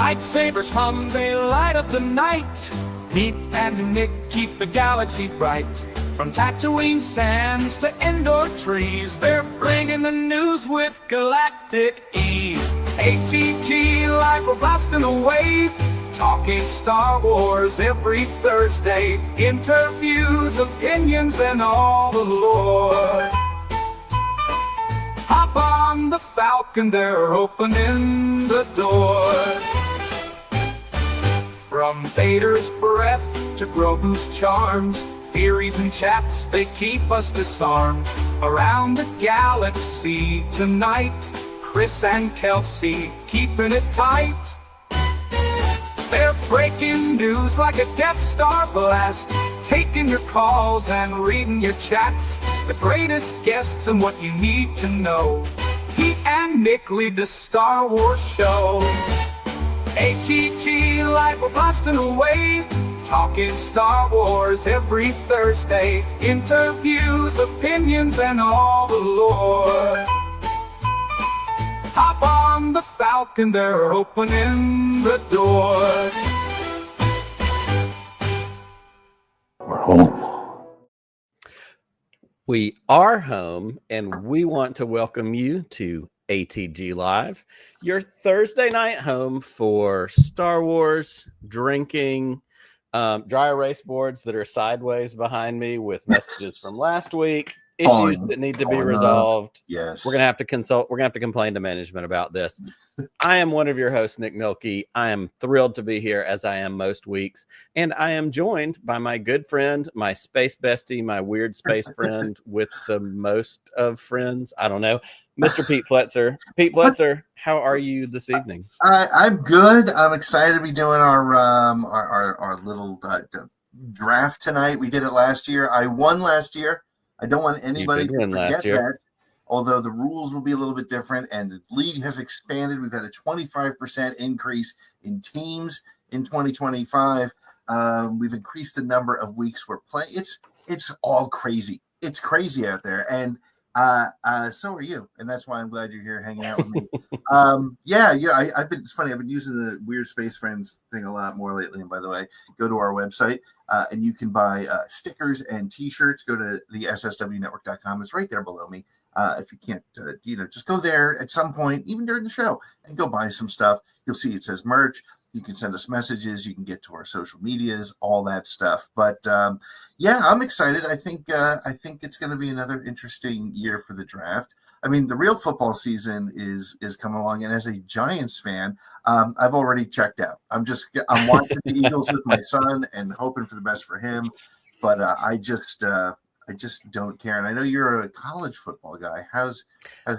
Lightsabers hum, they light up the night. Pete and Nick keep the galaxy bright. From Tatooine sands to indoor trees, they're bringing the news with galactic ease. ATGLive, we're blasting away, talking Star Wars every Thursday. Interviews, opinions, and all the lore. Hop on the Falcon, they're opening the door. From Vader's breath to Grogu's charms, theories and chats, they keep us disarmed. Around the galaxy tonight, Chris and Kelsey keeping it tight. They're breaking news like a Death Star blast, taking your calls and reading your chats. The greatest guests and what you need to know. Pete and Nick lead the Star Wars show. ATGLive, we're blasting away, talking Star Wars every Thursday. Interviews, opinions, and all the lore. Hop on the Falcon, they're opening the door. We're home. We are home, and we want to welcome you to ATGLive, your Thursday night home for Star Wars, drinking, dry erase boards that are sideways behind me with messages from last week, issues that need to be resolved. Yes. We're going to have to consult. We're going to have to complain to management about this. I am one of your hosts, Nick Milkey. I am thrilled to be here, as I am most weeks. And I am joined by my good friend, my space bestie, my weird space friend with the most of friends. I don't know. Mr. Pete Pletzer. Pete Pletzer, how are you this evening? I'm good. I'm excited to be doing our little draft tonight. We did it last year. I won last year. I don't want anybody to forget that. Although the rules will be a little bit different, and the league has expanded. We've had a 25% increase in teams in 2025. We've increased the number of weeks we're playing. It's all crazy. It's crazy out there, and so are you, and that's why I'm glad you're here hanging out with me. It's funny. I've been using the Weird Space Friends thing a lot more lately. And by the way, go to our website and you can buy stickers and T-shirts. Go to the sswnetwork.com. It's right there below me. If you can't, just go there at some point, even during the show, and go buy some stuff. You'll see it says merch. You can send us messages. You can get to our social medias, all that stuff. But I'm excited. I think it's going to be another interesting year for the draft. I mean, the real football season is coming along, and as a Giants fan, I've already checked out. I'm watching the Eagles with my son and hoping for the best for him. But I just don't care. And I know you're a college football guy. How's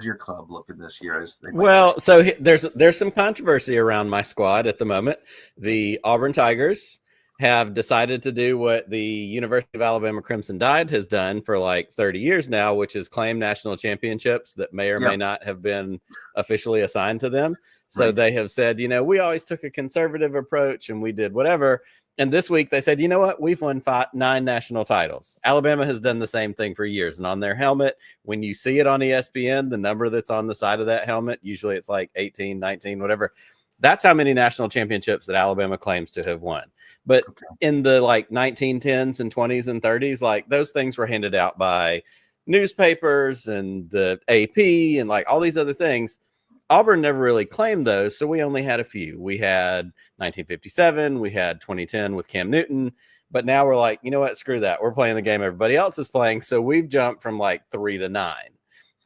your club looking this year? So there's some controversy around my squad at the moment. The Auburn Tigers have decided to do what the University of Alabama Crimson Tide has done for like 30 years now, which is claim national championships that may or may not have been officially assigned to them. So They have said, we always took a conservative approach and we did whatever. And this week they said, you know what? We've won 9 national titles. Alabama has done the same thing for years. And on their helmet, when you see it on ESPN, the number that's on the side of that helmet, usually it's like 18, 19, whatever. That's how many national championships that Alabama claims to have won. But in the like 1910s and 20s and 30s, like those things were handed out by newspapers and the AP and like all these other things. Auburn never really claimed those, so we only had a few. We had 1957, we had 2010 with Cam Newton, but now we're like, you know what, screw that. We're playing the game everybody else is playing, so we've jumped from like 3 to 9,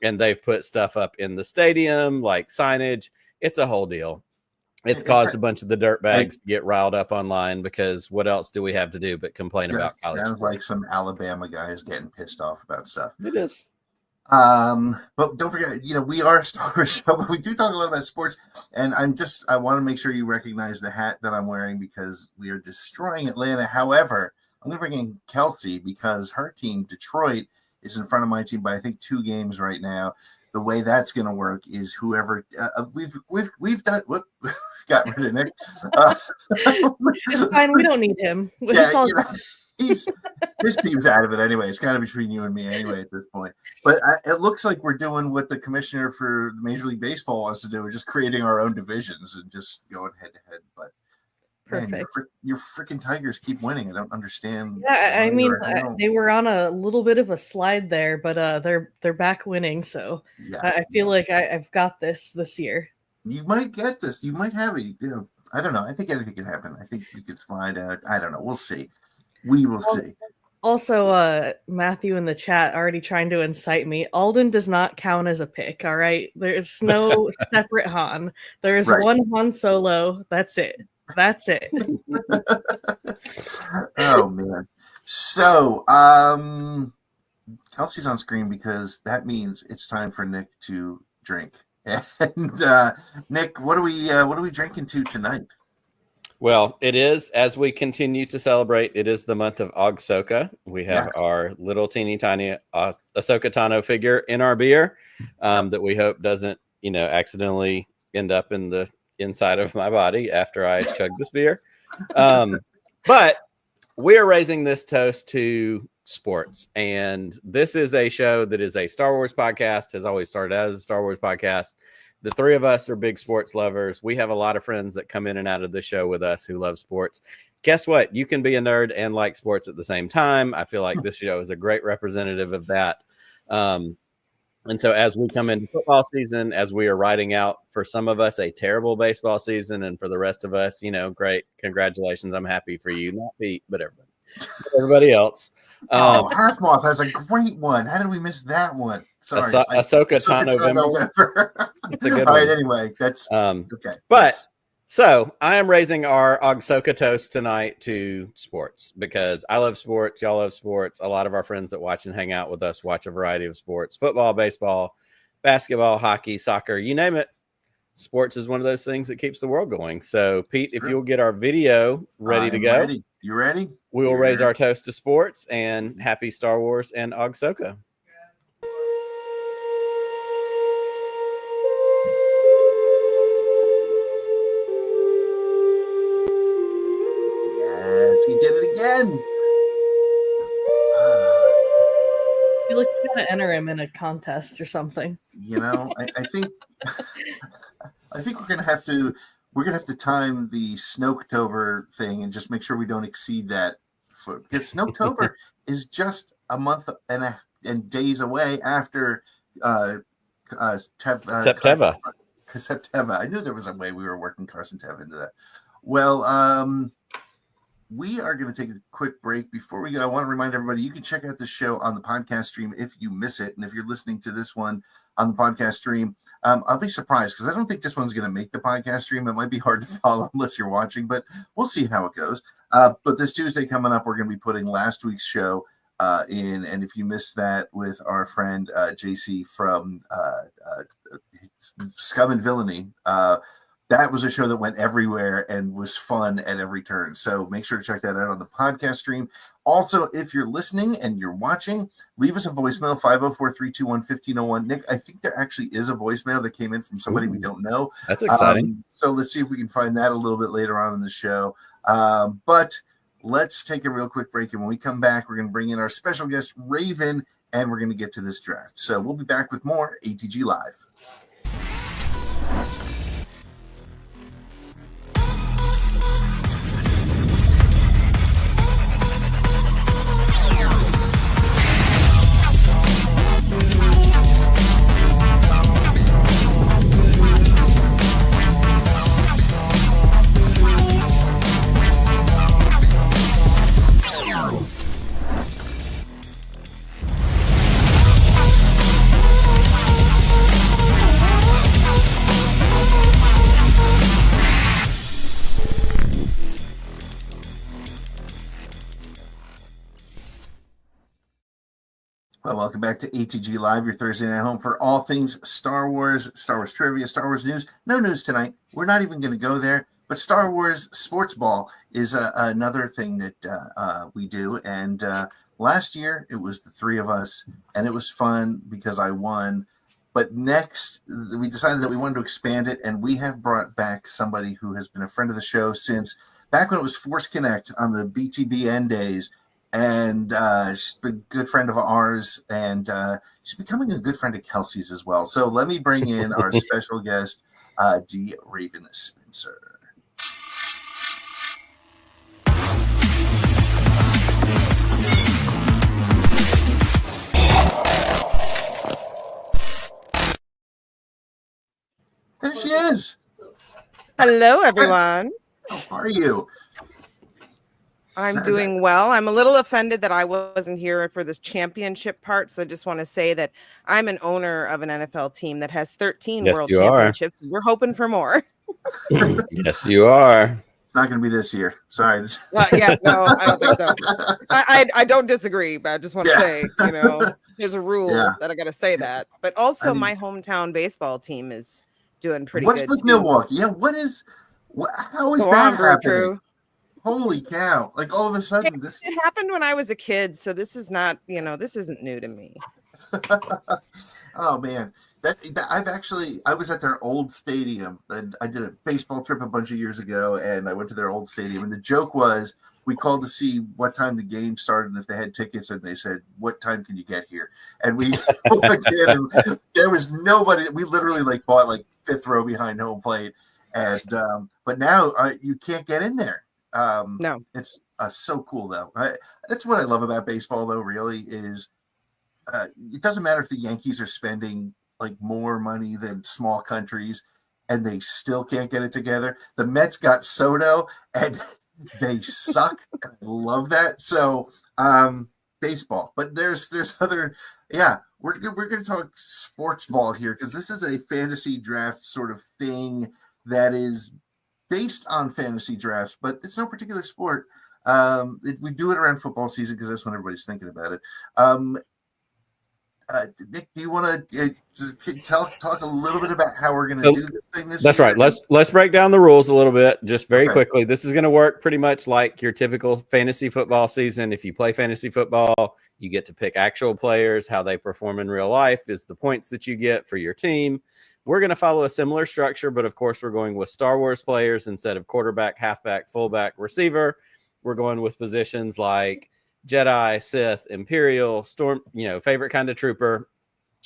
and they've put stuff up in the stadium, like signage. It's a whole deal. It's caused a bunch of the dirtbags to get riled up online because what else do we have to do but complain about college? Sounds like some Alabama guys getting pissed off about stuff. It is. But don't forget, we are a Star Wars show, but we do talk a lot about sports. And I want to make sure you recognize the hat that I'm wearing because we are destroying Atlanta. However, I'm going to bring in Kelsey because her team, Detroit, is in front of my team by I think 2 games right now. The way that's going to work is whoever we've done. Whoop, got rid of Nick. It's fine. We don't need him. his team's out of it anyway. It's kind of between you and me anyway at this point. But it looks like we're doing what the commissioner for Major League Baseball wants to do. We're just creating our own divisions and just going head to head. But man, your freaking Tigers keep winning. I don't understand. Yeah, I mean, they were on a little bit of a slide there, but they're back winning. So I feel like I've got this year. You might get this. You might have it. I don't know. I think anything can happen. I think you could slide out. I don't know. We'll see. We will see. Also, Matthew in the chat already trying to incite me. Alden does not count as a pick, all right? There's no separate Han. There's one Han Solo. That's it. Oh, man. So, Kelsey's on screen because that means it's time for Nick to drink. And Nick, what are we drinking to tonight? Well, it is, as we continue to celebrate, it is the month of Ahsoka. We have our little teeny tiny Ahsoka Tano figure in our beer that we hope doesn't, accidentally end up in the inside of my body after I chug this beer. But we are raising this toast to sports. And this is a show that is a Star Wars podcast, has always started out as a Star Wars podcast. The three of us are big sports lovers. We have a lot of friends that come in and out of the show with us who love sports. Guess what? You can be a nerd and like sports at the same time. I feel like this show is a great representative of that. And so as we come into football season, as we are riding out for some of us a terrible baseball season, and for the rest of us, great. Congratulations. I'm happy for you. Not Pete, but everybody else. Half Moth has a great one. How did we miss that one? Sorry. Ahsoka Tano. It's a good one. All right, anyway, that's okay. But so I am raising our Ahsoka toast tonight to sports because I love sports. Y'all love sports. A lot of our friends that watch and hang out with us watch a variety of sports: football, baseball, basketball, hockey, soccer, you name it. Sports is one of those things that keeps the world going. So, Pete, if you'll get our video ready to go. Ready. You ready? We will raise our toast to sports and happy Star Wars and Ahsoka. Yes, we did it again. I feel like you gotta enter him in a contest or something. I think I think we're gonna have to time the Snoketober thing and just make sure we don't exceed that, because Snoketober is just a month and days away after September. I knew there was a way we were working Carson Tev into that. Well, we are going to take a quick break. Before we go, I want to remind everybody you can check out the show on the podcast stream if you miss it. And if you're listening to this one on the podcast stream, I'll be surprised because I don't think this one's going to make the podcast stream. It might be hard to follow unless you're watching, but we'll see how it goes. But this Tuesday coming up, we're going to be putting last week's show in. And if you missed that with our friend JC from Scum and Villainy, that was a show that went everywhere and was fun at every turn. So make sure to check that out on the podcast stream. Also, if you're listening and you're watching, leave us a voicemail, 504-321-1501. Nick, I think there actually is a voicemail that came in from somebody we don't know. That's exciting. So let's see if we can find that a little bit later on in the show. But let's take a real quick break. And when we come back, we're going to bring in our special guest, Rayven, and we're going to get to this draft. So we'll be back with more ATG Live. Well, welcome back to ATG Live, your Thursday night home for all things Star Wars trivia, Star Wars news. No news tonight. We're not even going to go there. But Star Wars Sports Ball is another thing that we do. And last year, it was the three of us, and it was fun because I won. But next, we decided that we wanted to expand it, and we have brought back somebody who has been a friend of the show since back when it was Force Connect on the BTBN days. and she's been a good friend of ours, and she's becoming a good friend of Kelsey's as well. So let me bring in our special guest, D. Rayven Spencer. There she is. Hello, everyone. How are you? I'm doing well. I'm a little offended that I wasn't here for this championship part. So I just want to say that I'm an owner of an NFL team that has 13 world championships. We're hoping for more. Yes, you are. It's not going to be this year. Sorry. Yeah, no, I don't think so. I don't disagree, but I just want to say, there's a rule that I got to say that. But also, my hometown baseball team is doing pretty good. What's with Milwaukee? Yeah, how is that happening? True. Holy cow. Like all of a sudden it happened when I was a kid, so this is not, this isn't new to me. Oh man. I was at their old stadium, and I did a baseball trip a bunch of years ago, and I went to their old stadium, and the joke was we called to see what time the game started and if they had tickets, and they said, "What time can you get here?" And we looked in, and there was nobody. We literally bought fifth row behind home plate, and but now you can't get in there. No, it's so cool though. That's what I love about baseball, though. Really, is it doesn't matter if the Yankees are spending more money than small countries, and they still can't get it together. The Mets got Soto, and they suck. I love that. So, baseball. But there's other. Yeah, we're going to talk sports ball here because this is a fantasy draft sort of thing that is based on fantasy drafts, but it's no particular sport. We do it around football season because that's when everybody's thinking about it. Nick, do you want to talk a little bit about how we're going to do this thing this That's year? right. Let's break down the rules a little bit just very quickly. This is going to work pretty much like your typical fantasy football season. If you play fantasy football, you get to pick actual players. How they perform in real life is the points that you get for your team. We're going to follow a similar structure, but of course, we're going with Star Wars players instead of quarterback, halfback, fullback, receiver. We're going with positions like Jedi, Sith, Imperial, Storm, favorite kind of trooper.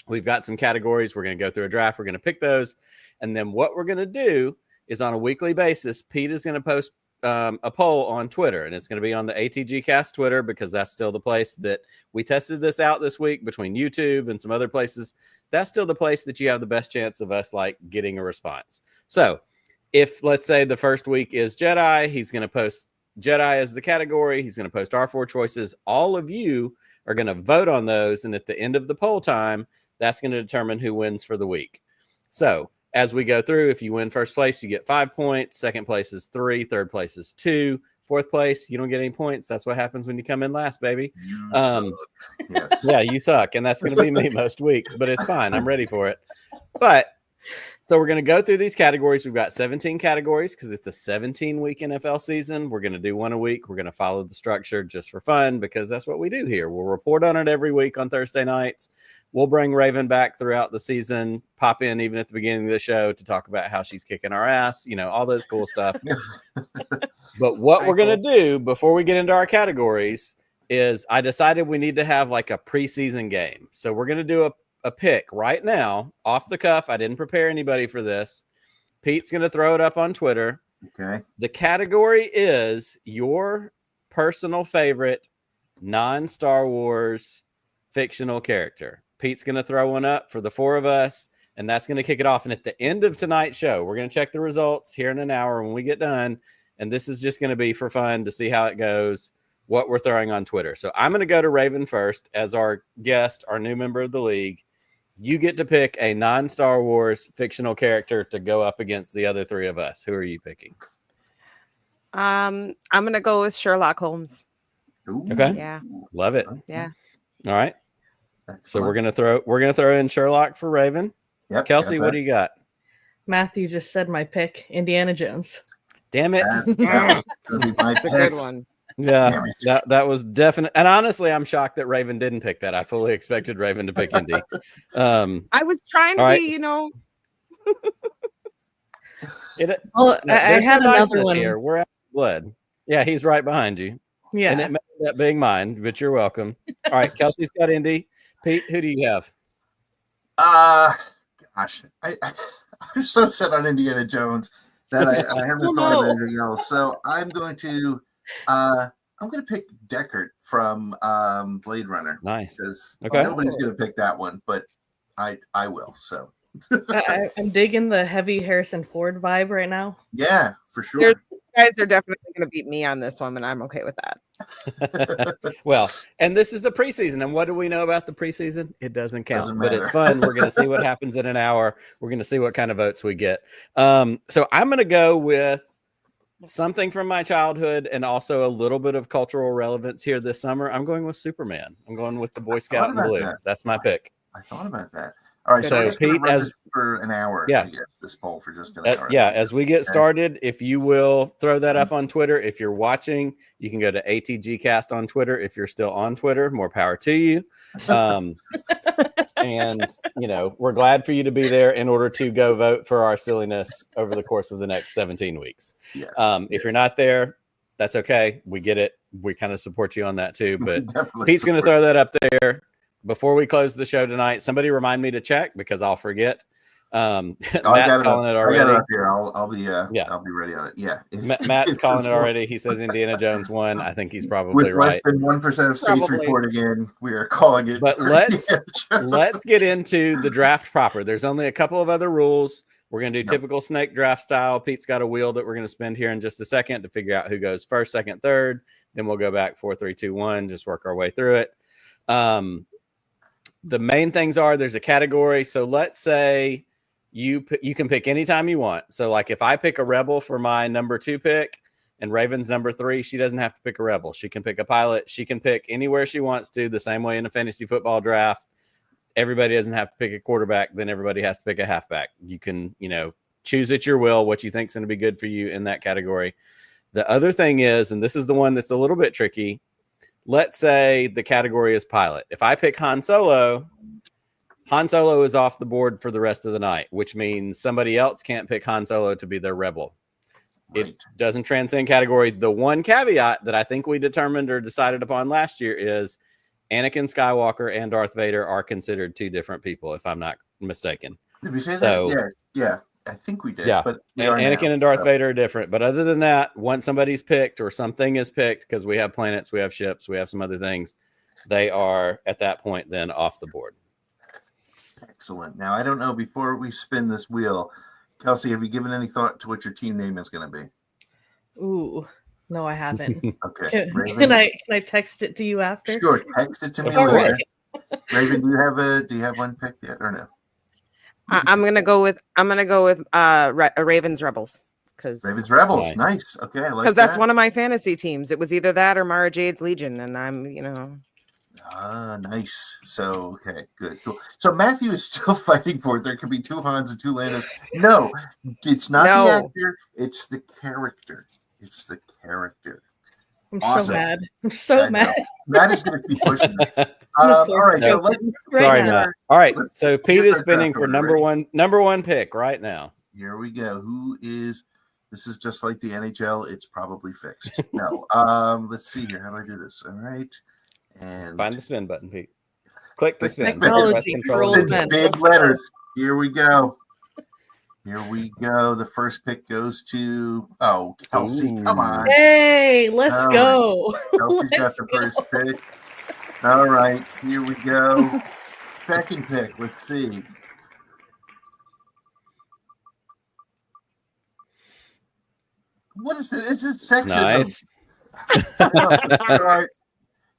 We've got some categories. We're going to go through a draft. We're going to pick those. And then what we're going to do is on a weekly basis, Pete is going to post a poll on Twitter, and it's going to be on the ATG Cast Twitter because that's still the place that we tested this out this week between YouTube and some other places. That's still the place that you have the best chance of us getting a response. So if let's say the first week is Jedi, he's going to post Jedi as the category. He's going to post our 4 choices. All of you are going to vote on those. And at the end of the poll time, that's going to determine who wins for the week. So as we go through, if you win first place, you get 5 points. Second place is 3. Third place is 2. Fourth place, you don't get any points. That's what happens when you come in last, baby. You suck. Yes. Yeah, you suck. And that's going to be me most weeks, but it's fine. I'm ready for it. But so we're going to go through these categories. We've got 17 categories because it's a 17-week NFL season. We're going to do one a week. We're going to follow the structure just for fun because that's what we do here. We'll report on it every week on Thursday nights. We'll bring Rayven back throughout the season, pop in even at the beginning of the show to talk about how she's kicking our ass, all those cool stuff. But what we're going to do before we get into our categories is I decided we need to have a preseason game. So we're going to do a pick right now off the cuff. I didn't prepare anybody for this. Pete's going to throw it up on Twitter. Okay. The category is your personal favorite non-Star Wars fictional character. Pete's going to throw one up for the 4 of us, and that's going to kick it off. And at the end of tonight's show, we're going to check the results here in an hour when we get done. And this is just going to be for fun to see how it goes, what we're throwing on Twitter. So I'm going to go to Rayven first as our guest, our new member of the league. You get to pick a non-Star Wars fictional character to go up against the other 3 of us. Who are you picking? I'm going to go with Sherlock Holmes. Ooh. Okay. Yeah. Love it. Yeah. All right. Excellent. So we're gonna throw in Sherlock for Rayven. Yep, Kelsey, what do you got? Matthew just said my pick, Indiana Jones. Damn it. That was gonna be my That's a pick. good one. Yeah, that was definite. And honestly, I'm shocked that Rayven didn't pick that. I fully expected Rayven to pick Indy. I was trying to be, Well, I had another one here. We're out of blood. Yeah, he's right behind you. Yeah. And it may end up being mine, but you're welcome. All right, Kelsey's got Indy. Pete, who do you have? Gosh, I'm so set on Indiana Jones that I haven't thought of anything else. So I'm going to pick Deckard from Blade Runner. Nice. Because okay. Nobody's going to pick that one, but I will. So I'm digging the heavy Harrison Ford vibe right now. Yeah, for sure. You guys are definitely going to beat me on this one, and I'm okay with that. Well, and this is the preseason, and what do we know about the preseason? It doesn't count, but it's matter. fun. We're going to see what happens in an hour. We're going to see what kind of votes we get. So I'm going to go with something from my childhood and also a little bit of cultural relevance here this summer. I'm going with Superman. I'm going with the Boy Scout in blue. That's my pick. I thought about that. All right, so Pete, as for an hour, I guess this poll for just an hour. Yeah, as we get started, if you will throw that up on Twitter. If you're watching, you can go to ATGcast on Twitter. If you're still on Twitter, more power to you. And we're glad for you to be there in order to go vote for our silliness over the course of the next 17 weeks. Yes, if you're not there, that's okay. We get it. We kind of support you on that too. But Pete's going to throw that up there. Before we close the show tonight, somebody remind me to check because I'll forget. Matt's calling it already. I got it up here. I'll be ready on it. Yeah. Matt's calling it already. He says Indiana Jones won. I think he's probably right. With less than 1% of states reporting in, we are calling it. But let's get into the draft proper. There's only a couple of other rules. We're going to do typical snake draft style. Pete's got a wheel that we're going to spin here in just a second to figure out who goes first, second, third. Then we'll go back 4, 3, 2, 1. Just work our way through it. The main things are there's a category. So let's say you can pick anytime you want. So like if I pick a rebel for my number 2 pick and Raven's number 3, she doesn't have to pick a rebel. She can pick a pilot. She can pick anywhere she wants to, the same way in a fantasy football draft. Everybody doesn't have to pick a quarterback. Then everybody has to pick a halfback. You can, choose at your will what you think is going to be good for you in that category. The other thing is, and this is the one that's a little bit tricky, let's say the category is pilot. If I pick Han Solo is off the board for the rest of the night, which means somebody else can't pick Han Solo to be their rebel. Right. It doesn't transcend category. The one caveat that I think we determined or decided upon last year is Anakin Skywalker and Darth Vader are considered 2 different people, if I'm not mistaken. Did we say that? Yeah. I think we did. Yeah, but Anakin and Darth Vader are different. But other than that, once somebody's picked or something is picked, because we have planets, we have ships, we have some other things, they are at that point then off the board. Excellent. Now, I don't know, before we spin this wheel, Kelsey, have you given any thought to what your team name is going to be? Ooh, no, I haven't. Okay. Can I text it to you after? Sure, text it to me All later. right. Raven, do you have one picked yet or no? I'm gonna go with Raven's Rebels Raven's Rebels. Nice. Okay, I like that. Because that's one of my fantasy teams. It was either that or Mara Jade's Legion, and I'm nice. So okay, good, cool. So Matthew is still fighting for it. There could be 2 Hans and 2 Landos. No, it's not the actor. It's the character. I'm so mad. I'm so mad. Matt is going to keep pushing this. All right. So sorry, Matt. All right. So Pete is spinning for number one pick right now. Here we go. Who is? This is just like the NHL. It's probably fixed. No. Let's see here. How do I do this? All right. And find the spin button, Pete. Click the spin. Big letters. Here we go. The first pick goes to Kelsey. Ooh. Come on. Hey, let's go. Kelsey's got the first pick. All right, here we go. Second pick. Let's see. What is this? It's sexism. Nice. All right.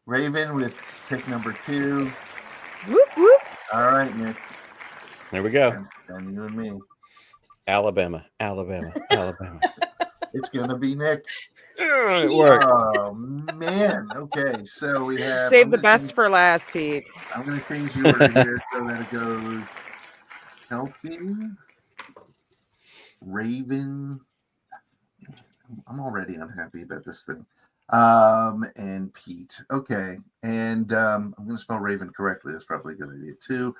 Raven with pick number 2. Whoop, whoop. All right, Nick. There we go. And you and me. Alabama. It's gonna be Nick. It worked. Oh man. Okay, so we have save the best for last, Pete. I'm gonna change the order here so that it goes Kelsey, Raven. I'm already unhappy about this thing. And Pete. Okay, and I'm gonna spell Raven correctly. That's probably a good idea too.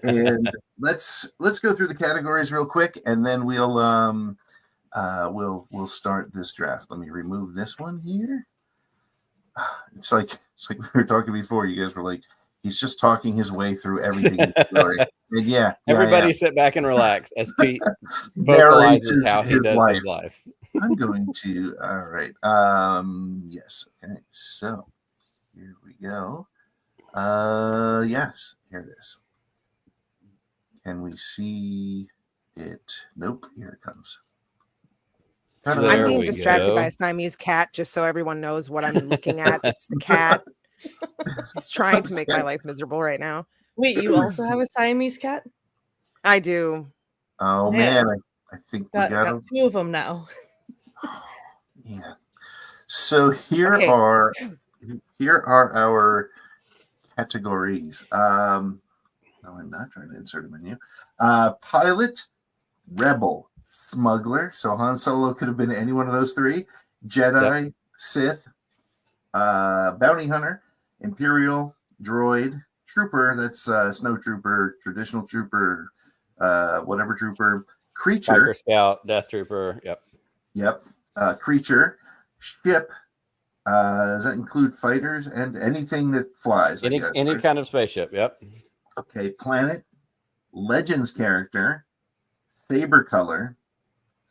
And let's go through the categories real quick, and then we'll start this draft. Let me remove this one here. It's like we were talking before. You guys were like, he's just talking his way through everything. And yeah, everybody sit back and relax as Pete vocalizes how he does his life. I'm going to. All right. Yes. Okay. So here we go. Yes. Here it is. Can we see it? Nope. Here it comes. I'm being distracted by a Siamese cat, just so everyone knows what I'm looking at. It's the cat. He's trying to make my life miserable right now. Wait, you also have a Siamese cat? I do. Oh man, I think we got 2 of them now. Yeah. So here are our categories. No, I'm not trying to insert a menu. Pilot, rebel, smuggler. So Han Solo could have been any one of those 3. Jedi, Sith, bounty hunter, Imperial, droid, trooper. That's snow trooper, traditional trooper, whatever trooper, creature, Biker Scout, Death Trooper. Yep. Creature, ship. Does that include fighters and anything that flies? Any kind of spaceship. Yep. Okay. Planet, Legends character, saber color,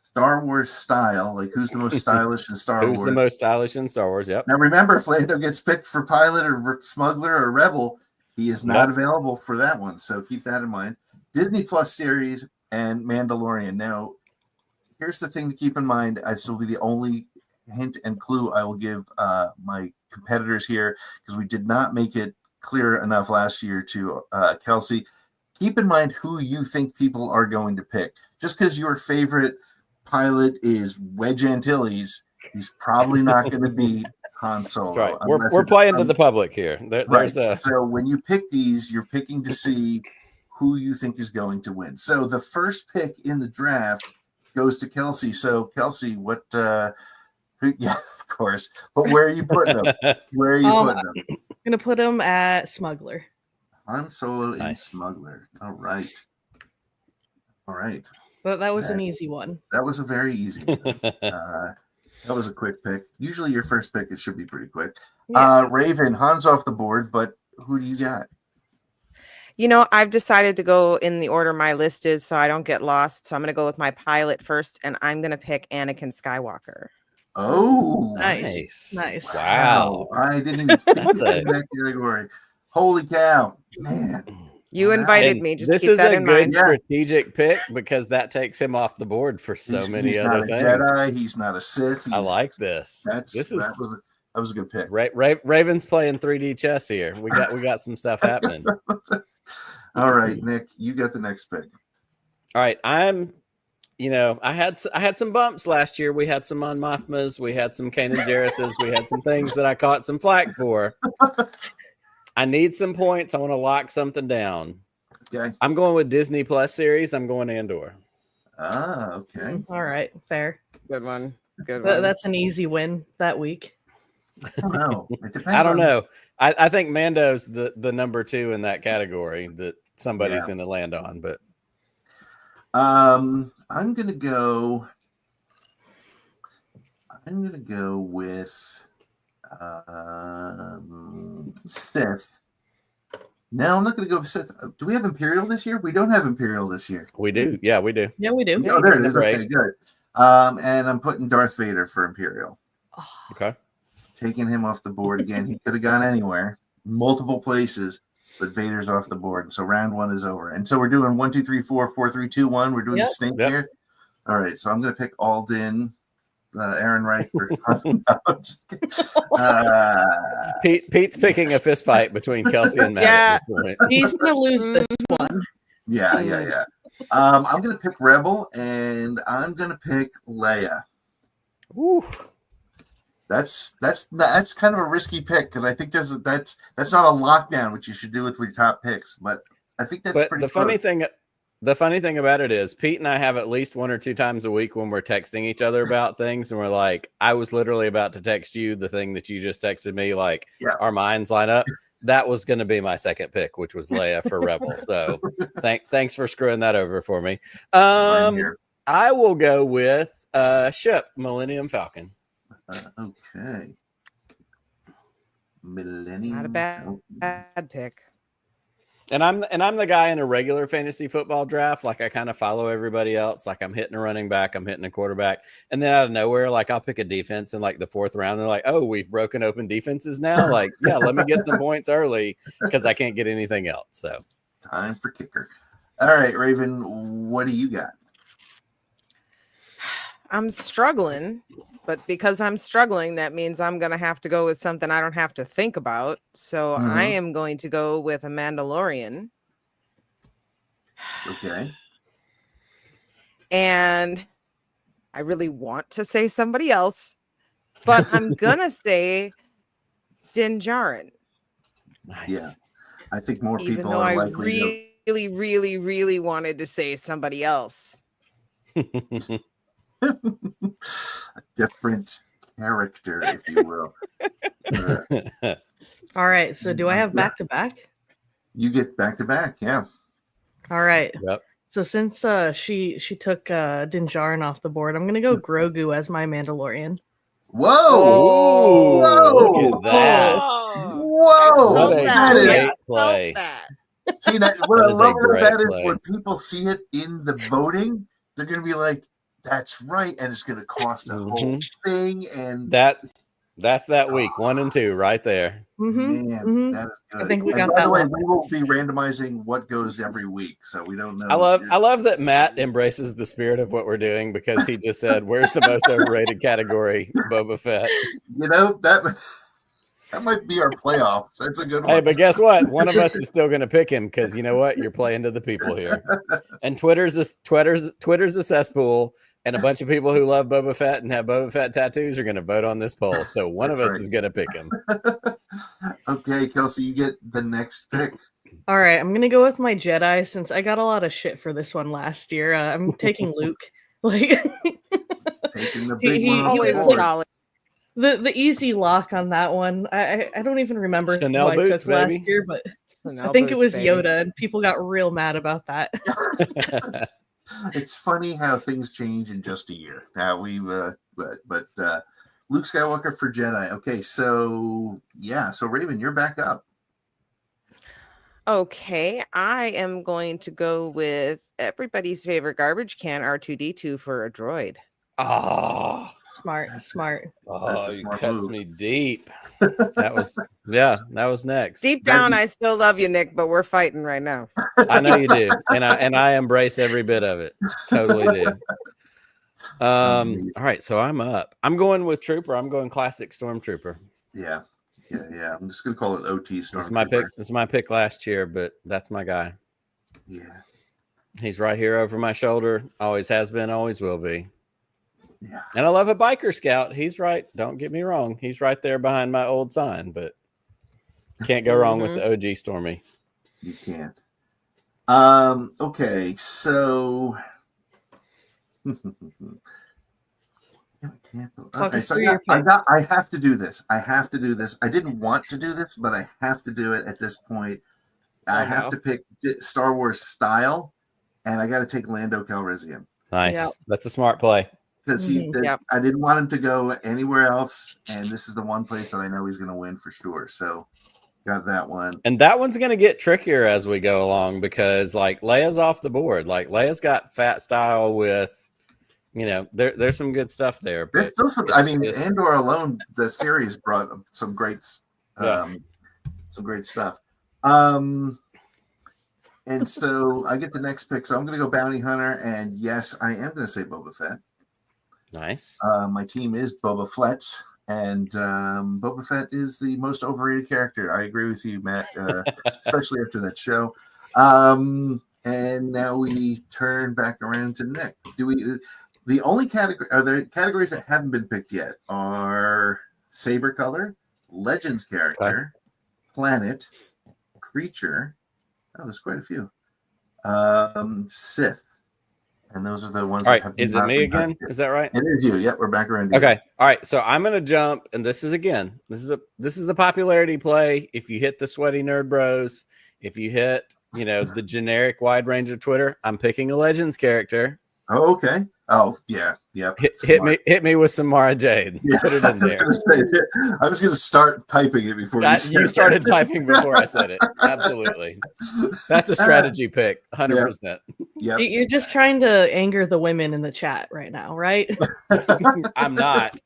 Star Wars style. Like who's the most stylish in Star Wars? Who's the most stylish in Star Wars? Yep. Now remember, if Lando gets picked for pilot or smuggler or rebel, he is not available for that one. So keep that in mind. Disney Plus series and Mandalorian. Now, here's the thing to keep in mind. This will be the only hint and clue I will give my competitors here because we did not make it clear enough last year to Kelsey. Keep in mind who you think people are going to pick. Just because your favorite pilot is Wedge Antilles, he's probably not going to be Han Solo. That's right. We're playing to the public here. So when you pick these, you're picking to see who you think is going to win. So the first pick in the draft goes to Kelsey. So Kelsey, what? Yeah, of course. But where are you putting them? Where are you putting them? I'm gonna put him at smuggler. Han Solo and smuggler. All right. But that was an easy one. That was a very easy one. That was a quick pick. Usually your first pick, it should be pretty quick. Yeah. Rayven, Han's off the board, but who do you got? You know, I've decided to go in the order my list is so I don't get lost. So I'm going to go with my pilot first, and I'm going to pick Anakin Skywalker. Oh, nice. Wow. I didn't even think of that category. Holy cow, man. You invited me. Just this keep is that a in good mind. strategic pick because that takes him off the board for many other things. He's not a Jedi. He's not a Sith. I like this. That was a good pick. Raven's playing 3D chess here. We got some stuff happening. All right, Nick, you got the next pick. All right, I had some bumps last year. We had some Mon Mothmas. We had some Kanan Jarruses. We had some things that I caught some flack for. I need some points. I want to lock something down. Okay. I'm going with Disney Plus series. I'm going Andor. Ah, okay. All right, fair. Good one. That's an easy win that week. I don't know. It depends. I don't know. I think Mando's the number 2 in that category that somebody's going to land on. But I'm gonna go with Sith. No, I'm not going to go with Sith. Do we have Imperial this year? We don't have Imperial this year. We do. Yeah, we do. Yeah, we do. Oh, there it is. Okay, good. And I'm putting Darth Vader for Imperial. Okay. Taking him off the board again. He could have gone anywhere, multiple places, but Vader's off the board. So round 1 is over. And so we're doing 1, 2, 3, 4, 4, 3, 2, 1. We're doing the snake here. All right. So I'm going to pick Alden, Aaron Wright for Pete's picking a fist fight between Kelsey and Matt. Yeah. At this point. He's going to lose this one. Yeah. I'm going to pick Rebel, and I'm going to pick Leia. Ooh. That's kind of a risky pick because I think that's not a lockdown, which you should do with your top picks. But I think that's pretty. The funny thing about it is Pete and I have at least 1 or 2 times a week when we're texting each other about things, and we're like, I was literally about to text you the thing that you just texted me. Like our minds line up. That was going to be my second pick, which was Leia for Rebel. So thanks for screwing that over for me. I will go with ship Millennium Falcon. Okay. Millennium. Not a bad pick. And I'm the guy in a regular fantasy football draft. Like I kind of follow everybody else. Like I'm hitting a running back, I'm hitting a quarterback, and then out of nowhere, like I'll pick a defense in like the 4th round. They're like, "Oh, we've broken open defenses now." Like, yeah, let me get some points early because I can't get anything else. So time for kicker. All right, Rayven, what do you got? I'm struggling, but because I'm struggling, that means I'm going to have to go with something I don't have to think about. So I am going to go with a Mandalorian. Okay. And I really want to say somebody else, but I'm going to say Din Djarin. nice. Yeah. I think more Even people though are I likely really wanted to say somebody else. a different character, if you will. All right. So do I have back to back? You get back to back, yeah. All right. Yep. So since she took Din Djarin off the board, I'm gonna go Grogu as my Mandalorian. Whoa! Look at that. Whoa! What a That is great play. See, what I is a love about great that is play. when people see it in the voting, they're going to be like, "That's right," and it's going to cost a whole thing. And that's that week 1 and 2 right there. Man, that is good. I think we got by that the way, one. we will be randomizing what goes every week, so we don't know. I love that Matt embraces the spirit of what we're doing because he just said, "Where's the most overrated category?" Boba Fett. You know that might be our playoffs. That's a good one. Hey, but guess what? One of us is still going to pick him because you know what? You're playing to the people here. And Twitter's a cesspool, and a bunch of people who love Boba Fett and have Boba Fett tattoos are going to vote on this poll. So one of us is going to pick him. Okay, Kelsey, you get the next pick. All right, I'm gonna go with my Jedi since I got a lot of shit for this one last year. I'm taking Luke. Like taking the big one. Always solid. The easy lock on that one. I don't even remember Chanel who boots, I took last baby. year, but Chanel I think it boots, was Yoda, and people got real mad about that. It's funny how things change in just a year. Now but Luke Skywalker for Jedi. Okay, so Rayven, you're back up. Okay, I am going to go with everybody's favorite garbage can, R2-D2, for a droid. Oh, Smart. oh, you cuts me deep. That was next. Deep down, I still love you, Nick, but we're fighting right now. I know you do, and I embrace every bit of it. Totally do. All right, so I'm up. I'm going with Trooper. I'm going classic Stormtrooper. Yeah. I'm just gonna call it OT Stormtrooper. This is my pick last year, but that's my guy. Yeah. He's right here over my shoulder. Always has been, always will be. Yeah. And I love a biker scout. He's right. Don't get me wrong. He's right there behind my old sign, but can't go wrong with the OG Stormy. You can't. Okay, so I have to do this. I didn't want to do this, but I have to do it at this point. I have to pick Star Wars style, and I got to take Lando Calrissian. Nice. Yep. That's a smart play. Because I didn't want him to go anywhere else, and this is the one place that I know he's going to win for sure. So got that one. And that one's going to get trickier as we go along because, like, Leia's off the board. Like, Leia's got fat style with, there's some good stuff there. There's still some. I mean, Andor alone, the series brought some great stuff. And so I get the next pick. So I'm going to go Bounty Hunter, and yes, I am going to say Boba Fett. Nice. My team is Boba Fett, and Boba Fett is the most overrated character. I agree with you, Matt, especially after that show. And now we turn back around to Nick. The only categories that haven't been picked yet are Saber Color, Legends character, Planet, Creature. Oh, there's quite a few. Sith. And those are the ones. All right. Is it me again? Is that right? It is you. Yep. We're back around. Okay. All right. So I'm going to jump. And this is a popularity play. If you hit the sweaty nerd bros, if you hit, the generic wide range of Twitter, I'm picking a Legends character. Oh, okay. Oh yeah, yep. Hit me with some Mara Jade. Yeah. Put it in there. I was going to start typing it before you started typing before I said it. Absolutely, that's a strategy pick, 100%. Yeah. You're just trying to anger the women in the chat right now, right? I'm not.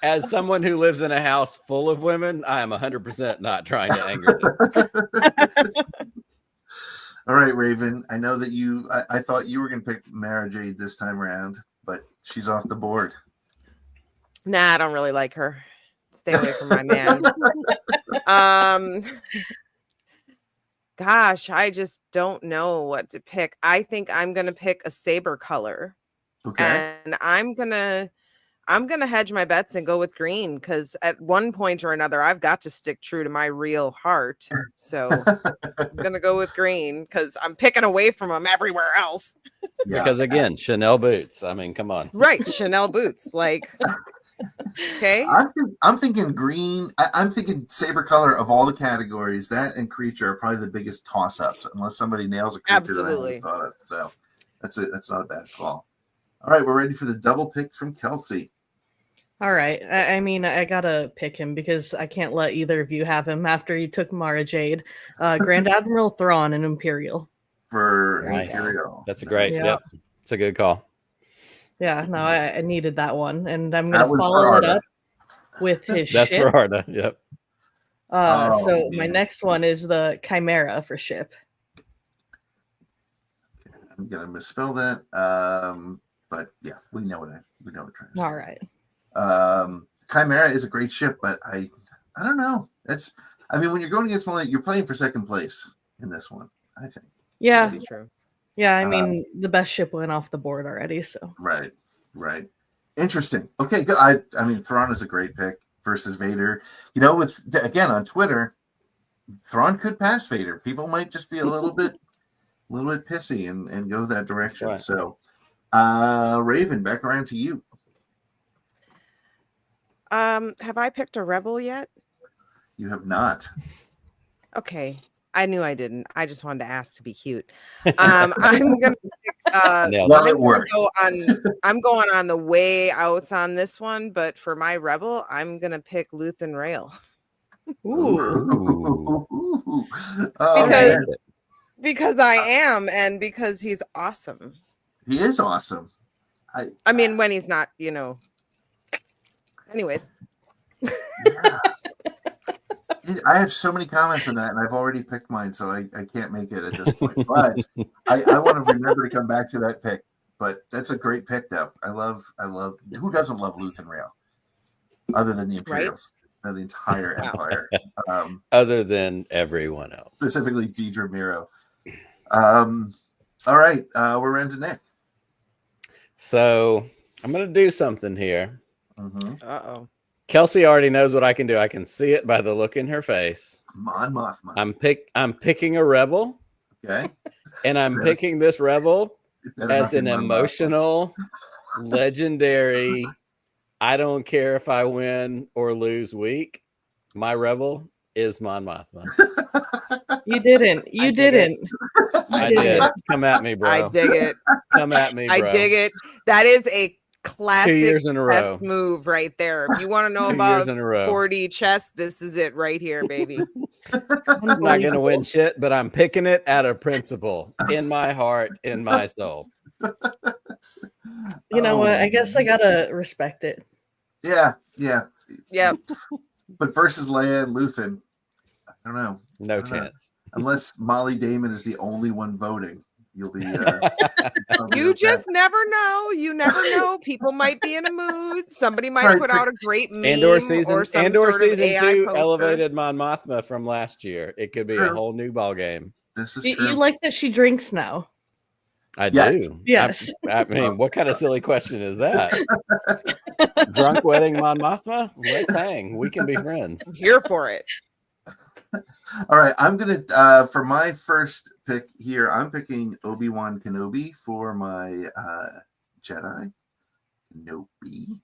As someone who lives in a house full of women, I am 100% not trying to anger them. All right, Rayven. I know that I thought you were going to pick Mara Jade this time around, but she's off the board. Nah, I don't really like her. Stay away from my man. Gosh, I just don't know what to pick. I think I'm going to pick a saber color. Okay. And I'm going to hedge my bets and go with green, because at one point or another, I've got to stick true to my real heart. So I'm going to go with green because I'm picking away from them everywhere else. Yeah. Because again, Chanel boots. I mean, come on. Right. Chanel boots. Like, okay. I'm thinking green. I'm thinking saber color of all the categories. That and creature are probably the biggest toss-ups, unless somebody nails a creature. Absolutely. That I haven't thought of. So that's not a bad call. All right, we're ready for the double pick from Kelsey. All right. I mean, I gotta pick him because I can't let either of you have him after he took Mara Jade. Grand Admiral Thrawn and Imperial. For Nice. Imperial. That's a great. Yeah. Yep. It's a good call. Yeah, no, I needed that one, and I'm gonna follow it up with his That's ship. for Arda. Yep. So my next one is the Chimera for ship. I'm gonna misspell that. But yeah, we know what we're trying to say. All right. Chimera is a great ship, but I don't know. When you're going against one, you're playing for second place in this one, I think. Yeah, That's true. Yeah, I mean, the best ship went off the board already, so. Right. Interesting. Okay, good. I mean, Thrawn is a great pick versus Vader. You know, again on Twitter, Thrawn could pass Vader. People might just be a little bit pissy and go that direction. Right. So, Rayven, back around to you. Have I picked a rebel yet? You have not. Okay. I knew I didn't. I just wanted to ask to be cute. I'm gonna pick, I'm going on the way outs on this one, but for my rebel, I'm gonna pick Luthen Rail. Because I am, and because he's awesome. He is awesome. I mean, when he's not, Anyways. Yeah. I have so many comments on that, and I've already picked mine, so I can't make it at this point. But I want to remember to come back to that pick. But that's a great pick, though. I love. Who doesn't love Luthen Rail, other than the Imperials, the entire Empire, other than everyone else, specifically Deidre Miro. All right, we're into Nick. So I'm gonna do something here. Mm-hmm. Uh-oh. Kelsey already knows what I can do. I can see it by the look in her face. Mon Mothma. I'm picking a rebel. Okay. And I'm picking this rebel as an emotional, legendary, I don't care if I win or lose week. My rebel is Mon Mothma. You didn't. You didn't. I did. Come at me, bro. I dig it. Come at me, bro. I dig it. That is a classic 2 years in a row. chess move right there. If you want to know about 4D chess, this is it right here, baby. I'm not going to win shit, but I'm picking it out of principle in my heart, in my soul. You know what? I guess I got to respect it. Yeah. Yep. But versus Leia and Luthen, I don't know. No chance. Unless Molly Damon is the only one voting. You'll be. You just never know. You never know. People might be in a mood. Somebody might put out a great meme Andor season, or some Andor sort season of AI 2 poster. elevated Mon Mothma from last year. It could be a whole new ball game. This is true. You like that she drinks now? I do. Yes. I mean, what kind of silly question is that? Drunk wedding Mon Mothma? Let's hang. We can be friends. I'm here for it. All right, I'm gonna for my first pick here. I'm picking Obi-Wan Kenobi for my Jedi. Kenobi.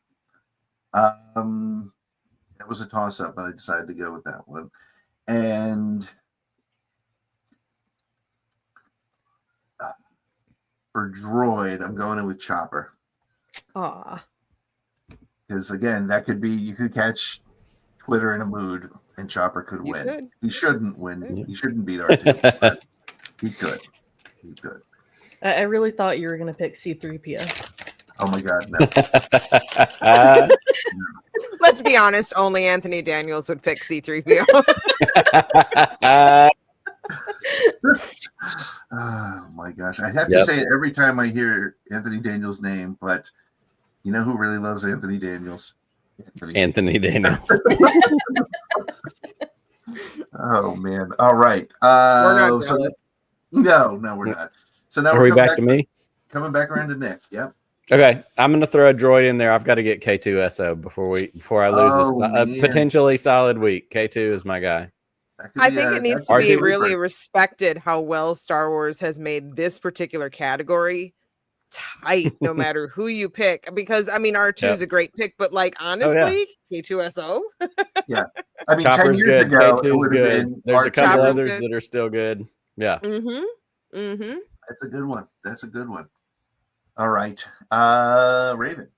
That was a toss-up, but I decided to go with that one. And for droid, I'm going in with Chopper. Aw. Because again, that could be, you could catch Twitter in a mood and Chopper could win. Could. He shouldn't win. He shouldn't beat R2. But he could. He could. I really thought you were going to pick C-3PO. Oh my God, no. Let's be honest, only Anthony Daniels would pick C-3PO. Oh my gosh. I have to say it every time I hear Anthony Daniels' name, but you know who really loves Anthony Daniels? Anthony Daniels. Oh man. All right. We're not jealous. No, we're not. So now are we back to me? Coming back around to Nick. Yep. Okay, I'm going to throw a droid in there. I've got to get K2SO before I lose a potentially solid week. K2 is my guy. I think it needs to be really respected how well Star Wars has made this particular category tight, no matter who you pick. Because I mean, R2 is a great pick, but like honestly, K2SO. Yeah, I mean, Chopper's 10 years good. ago, K2's good. There's a couple others good. that are still good. Yeah. That's a good one. That's a good one. All right, Rayven.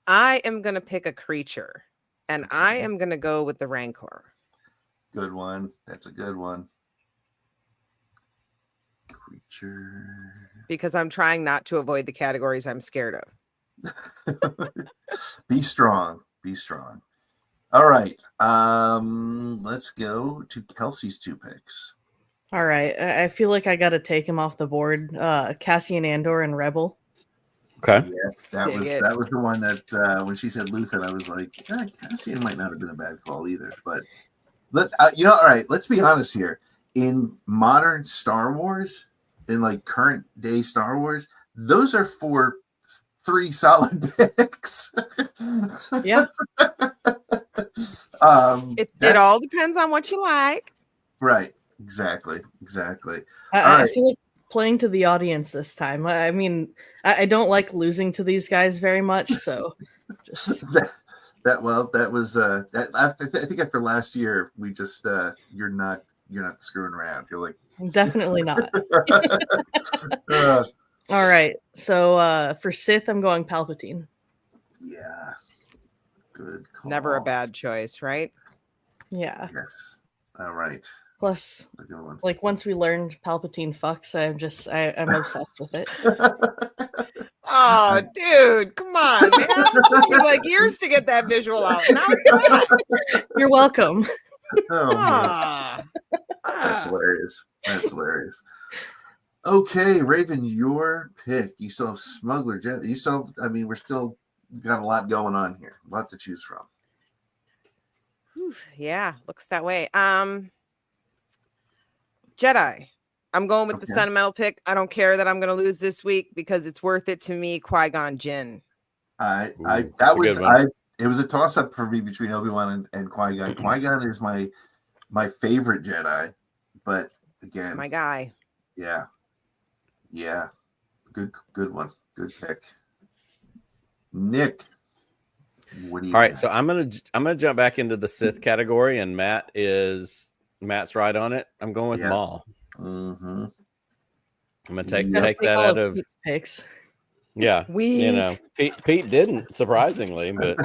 I am gonna pick a creature, and I am gonna go with the Rancor. Good one. That's a good one. Creature. Because I'm trying not to avoid the categories I'm scared of. Be strong. Be strong. All right. Let's go to Kelsey's 2 picks. All right. I feel like I got to take him off the board. Cassian Andor and Rebel. Okay. Yeah, that was the one that when she said Luthen, I was like, Cassian might not have been a bad call either. But all right. Let's be honest here. In modern Star Wars, in like current day Star Wars, those are 3 solid picks. Yeah. It all depends on what you like. Right. Exactly. I feel like playing to the audience this time. I mean, I don't like losing to these guys very much, so just that was I think after last year we just you're not screwing around. You're like definitely not. All right. So for Sith, I'm going Palpatine. Yeah. Good call. Never a bad choice, right? Yeah. Yes. All right. Plus, like once we learned Palpatine fucks, I'm obsessed with it. Oh, dude, come on, man! It took me like years to get that visual out. Now it's You're welcome. Oh, that's hilarious. That's hilarious. Okay, Rayven, your pick. You still have Smuggler Jedi. You still, I mean, we're still got a lot going on here. A lot to choose from. Yeah, looks that way. Jedi. I'm going with the sentimental pick. I don't care that I'm going to lose this week because it's worth it to me. Qui-Gon Jinn. It was a toss up for me between Obi-Wan and Qui-Gon. Qui-Gon is my favorite Jedi, but again, my guy. Yeah. Good one. Good pick. Nick, what do you? All right, so I'm gonna jump back into the Sith category, and Matt's right on it. I'm going with Maul. Mm-hmm. I'm gonna take that out of Pete's picks. Yeah, Pete didn't, surprisingly, but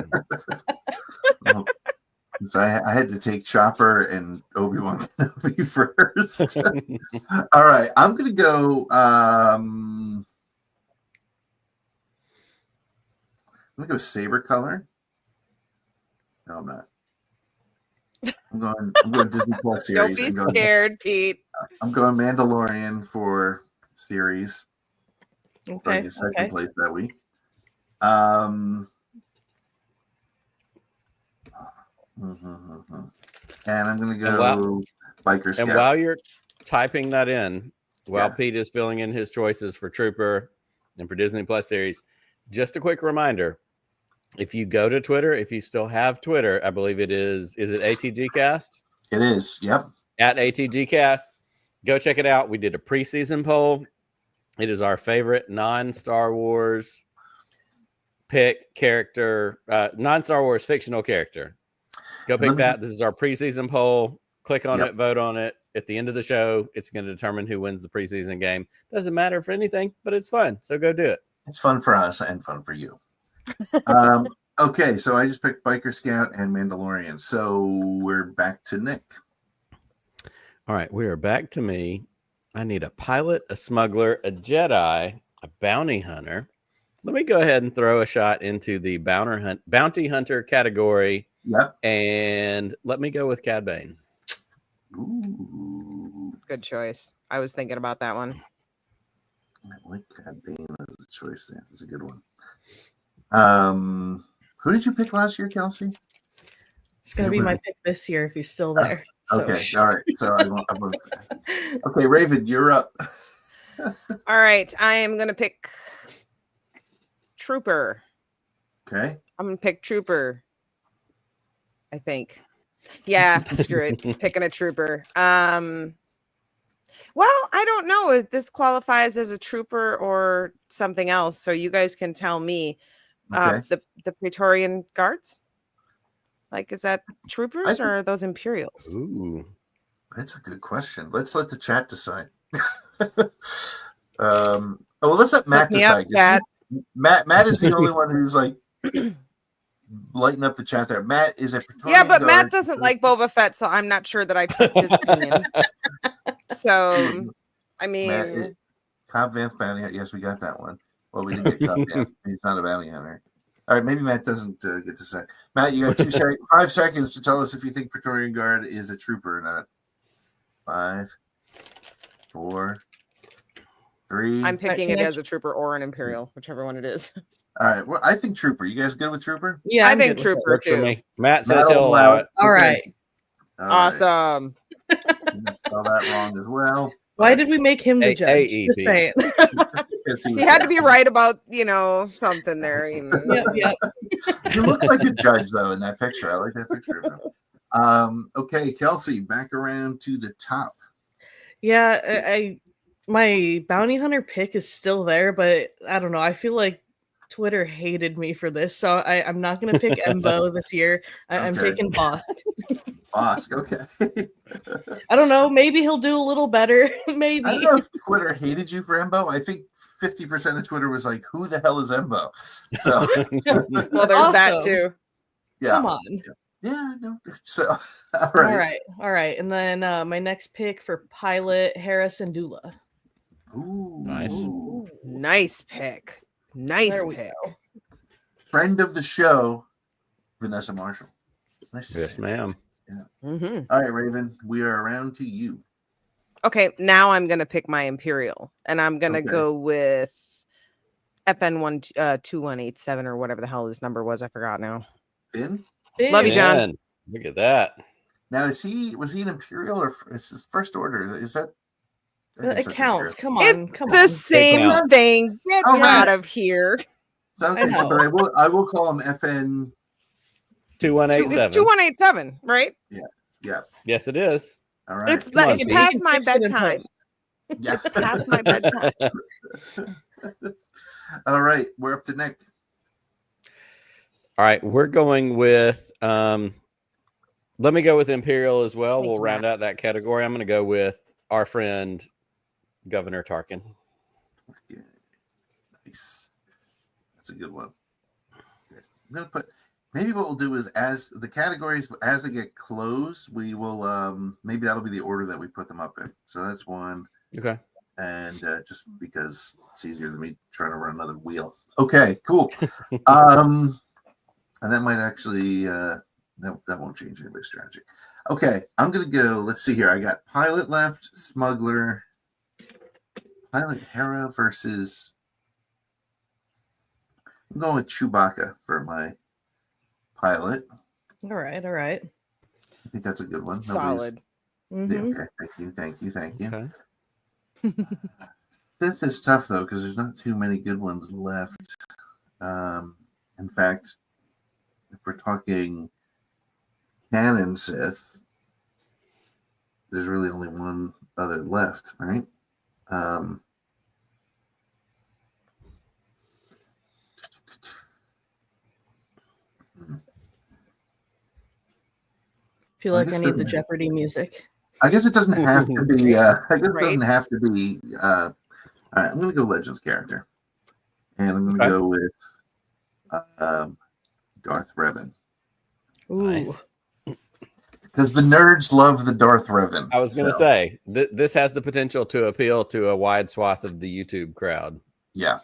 so I had to take Chopper and Obi-Wan Kenobi first. All right, I'm gonna go. I'm gonna go Saber Color. No, I'm not. I'm going Disney Plus series. Don't be scared, Pete. I'm going Mandalorian for series. Okay. Second place that week. And I'm going to go Biker Scout. And while you're typing that in, Pete is filling in his choices for Trooper and for Disney Plus series, just a quick reminder. If you go to Twitter, if you still have Twitter, I believe it is it ATGcast? It is, yep. At ATGcast. Go check it out. We did a preseason poll. It is our favorite non-Star Wars pick character, non-Star Wars fictional character. Go pick that. This is our preseason poll. Click on it, vote on it. At the end of the show, it's going to determine who wins the preseason game. Doesn't matter for anything, but it's fun. So go do it. It's fun for us and fun for you. Okay, so I just picked Biker Scout and Mandalorian. So we're back to Nick. All right, we are back to me. I need a pilot, a smuggler, a Jedi, a bounty hunter. Let me go ahead and throw a shot into the bounty hunter category. Yep. And let me go with Cad Bane. Ooh. Good choice. I was thinking about that one. I like Cad Bane as a choice there. That's a good one. Who did you pick last year, Kelsey? It's going to be my pick this year if he's still there. Okay, all right. So okay, Rayven, you're up. All right, I am going to pick Trooper. Okay. I'm going to pick Trooper, I think. Yeah, screw it. Picking a Trooper. Well, I don't know if this qualifies as a Trooper or something else, so you guys can tell me. Okay. The Praetorian Guards? Like, is that Troopers or are those Imperials? Ooh. That's a good question. Let's let the chat decide. Well, let's let Matt decide. Matt is the only one who's like lighting up the chat there. Matt is a Praetorian Yeah, but Guard. Matt doesn't like Boba Fett, so I'm not sure that I trust his opinion. So, I mean, Cobb Vanth bounty hunter. Yes, we got that one. Well, we didn't get Cobb Vanth. He's not a bounty hunter. All right, maybe Matt doesn't get to say. Matt, you got 5 seconds to tell us if you think Praetorian Guard is a trooper or not. 5, 4, 3. I'm picking it as a trooper or an Imperial, whichever one it is. All right. Well, I think Trooper. You guys good with Trooper? Yeah, I think Trooper too. Matt says he'll allow it. All right. Awesome. Spell that wrong as well. Why did we make him the judge? Just saying. He had to be right about, something there. Yep. You look like a judge, though, in that picture. I like that picture. Okay, Kelsey, back around to the top. Yeah, my bounty hunter pick is still there, but I don't know. I feel like Twitter hated me for this, so I'm not going to pick Embo this year. I'm taking Bosk. Bosk, okay. I don't know. Maybe he'll do a little better. Maybe. I don't know if Twitter hated you for Embo. I think 50% of Twitter was like, who the hell is Embo? So, well, there's that too. Yeah. Come on. Yeah, no. So, all right. And then my next pick for pilot, Harrison Dula. Ooh, nice pick. Nice pick. Go. Friend of the show, Vanessa Marshall. It's nice to yes, ma'am. Yeah. Mm-hmm. All right, Rayven, we are around to you. Okay, now I'm going to pick my Imperial, and I'm going to go with FN2187 or whatever the hell his number was. I forgot now. Finn? Love you, John. Look at that. Now, was he an Imperial or is his first order? Is that? It counts. Come on. It's the same thing. Get out of here. Okay, but I will call him FN 2187. It's 2187, right? Yeah. Yes, it is. All right. It's past my bedtime. Yes. It's past my bedtime. All right, we're up to Nick. All right, we're going with let me go with Imperial as well. We'll round out that category. I'm going to go with our friend Governor Tarkin. Yeah. Nice. That's a good one. Okay. I'm going to put maybe what we'll do is as the categories as they get closed, we will maybe that'll be the order that we put them up in. So that's one. Okay. And just because it's easier than me trying to run another wheel. Okay, cool. And that might actually that won't change anybody's strategy. Okay, I'm gonna go. Let's see here. I got pilot left, smuggler, pilot Hera versus. I'm going with Chewbacca for my pilot. All right. I think that's a good one. Solid. Mm-hmm. Okay, thank you. Okay. Fifth is tough though because there's not too many good ones left. In fact, if we're talking canon Sith, there's really only one other left, right? Feel like I need the Jeopardy music. I guess it doesn't have to be. It doesn't have to be. All right, I'm going to go Legends character, and I'm going to go with Darth Rayven. Ooh. Nice. Because the nerds love the Darth Rayven. I was going to say, this has the potential to appeal to a wide swath of the YouTube crowd. Yeah.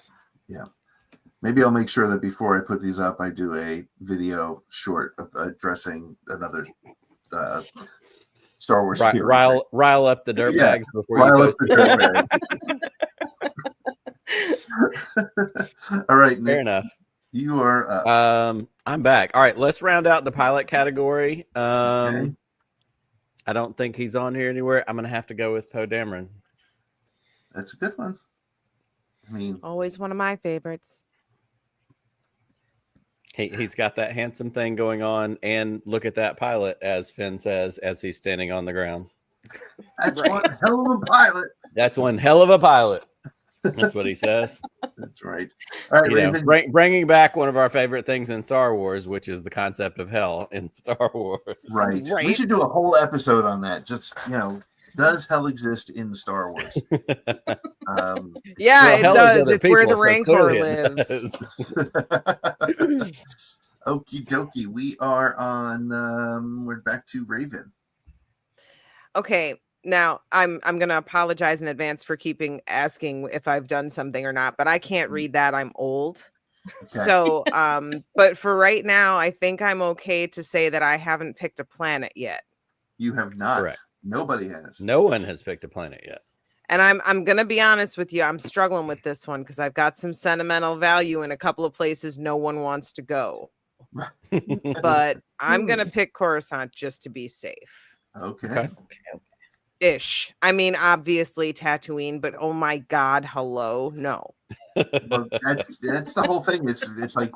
Maybe I'll make sure that before I put these up, I do a video short addressing another Star Wars series. Rile up the dirtbags before you post the dirtbags. All right, Nick. Fair enough. You are up. I'm back. All right, let's round out the pilot category. Okay. I don't think he's on here anywhere. I'm going to have to go with Poe Dameron. That's a good one. I mean, always one of my favorites. He's got that handsome thing going on, and look at that pilot, as Finn says, as he's standing on the ground. That's one hell of a pilot. That's one hell of a pilot. That's what he says. That's right. All right, Rayven. Bringing back one of our favorite things in Star Wars, which is the concept of hell in Star Wars. Right. We should do a whole episode on that. Just, does hell exist in Star Wars? Yeah, it does. It's where the Rancor lives. Okie dokie. We are on. We're back to Rayven. Okay. Now I'm going to apologize in advance for asking if I've done something or not, but I can't read that. I'm old. Okay. So, but for right now, I think I'm okay to say that I haven't picked a planet yet. You have not. Correct. Nobody has. No one has picked a planet yet. And I'm going to be honest with you. I'm struggling with this one because I've got some sentimental value in a couple of places no one wants to go. But I'm going to pick Coruscant just to be safe. Okay. Ish. I mean, obviously Tatooine, but oh my God, hello, no. Well, that's the whole thing. It's like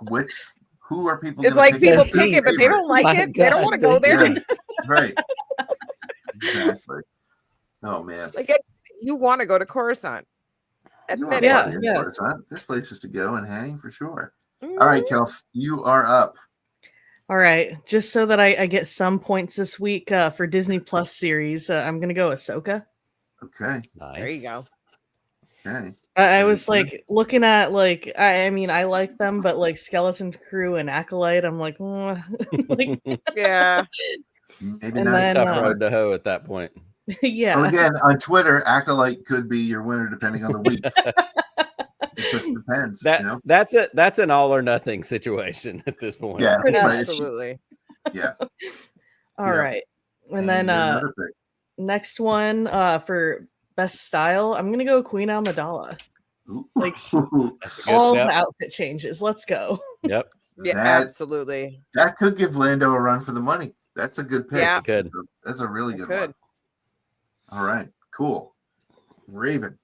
who are people? It's like people pick it, but they don't like it. They don't want to go there. Yeah. Right. Exactly. Oh man. Like you want to go to Coruscant? Admit it. Yeah. Coruscant. There's places to go and hang for sure. All right, Kelsey, you are up. All right, just so that I get some points this week for Disney Plus series, I'm gonna go Ahsoka. Okay, nice. There you go. Okay. I was looking at I mean I like them, but Skeleton Crew and Acolyte, I'm like, yeah. Maybe and not then, a tough road to hoe at that point. Yeah. Well, again, on Twitter, Acolyte could be your winner depending on the week. It just depends. That's an all or nothing situation at this point. Yeah, absolutely. Yeah. All right. And then next one for best style, I'm gonna go Queen Amidala. All the outfit changes. Let's go. Yep. Yeah, absolutely. That could give Lando a run for the money. That's a good pick. Yeah. Good. That's a really good one. All right. Cool. Rayven.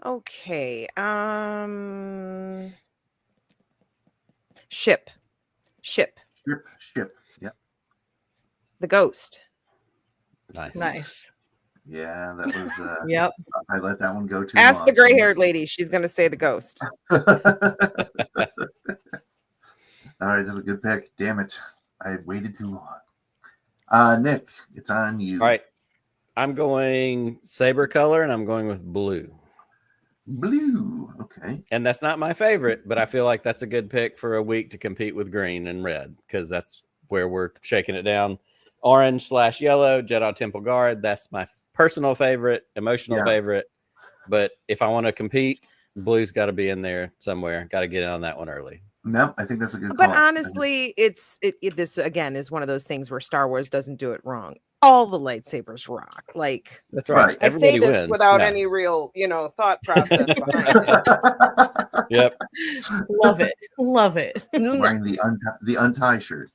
Okay. Ship. Yeah. The Ghost. Nice. Yeah, that was. Yep. I let that one go too Ask long. the gray-haired lady. She's going to say the Ghost. All right, that's a good pick. Damn it, I waited too long. Nick, it's on you. All right, I'm going saber color, and I'm going with blue. Blue, okay. And that's not my favorite, but I feel like that's a good pick for a week to compete with green and red because that's where we're shaking it down. Orange/yellow, Jedi Temple Guard. That's my personal favorite, emotional favorite. But if I want to compete, blue's got to be in there somewhere. Got to get in on that one early. No, I think that's a good But call. honestly, this again is one of those things where Star Wars doesn't do it wrong. All the lightsabers rock. That's right. I say this without any real, thought process behind it. Yep. Love it. Wearing the untie shirt.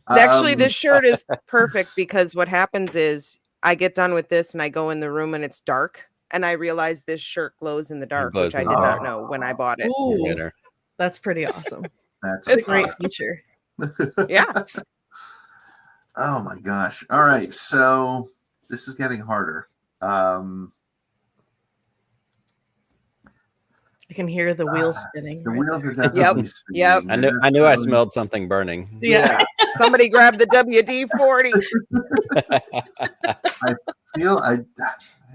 Actually, this shirt is perfect because what happens is I get done with this and I go in the room and it's dark and I realize this shirt glows in the dark, which I did not know when I bought it. Ooh, that's pretty awesome. That's a great feature. Yeah. Oh my gosh. All right. So this is getting harder. I can hear the wheels spinning. The wheels are definitely spinning. Yep. I knew I smelled something burning. Yeah. Somebody grabbed the WD-40.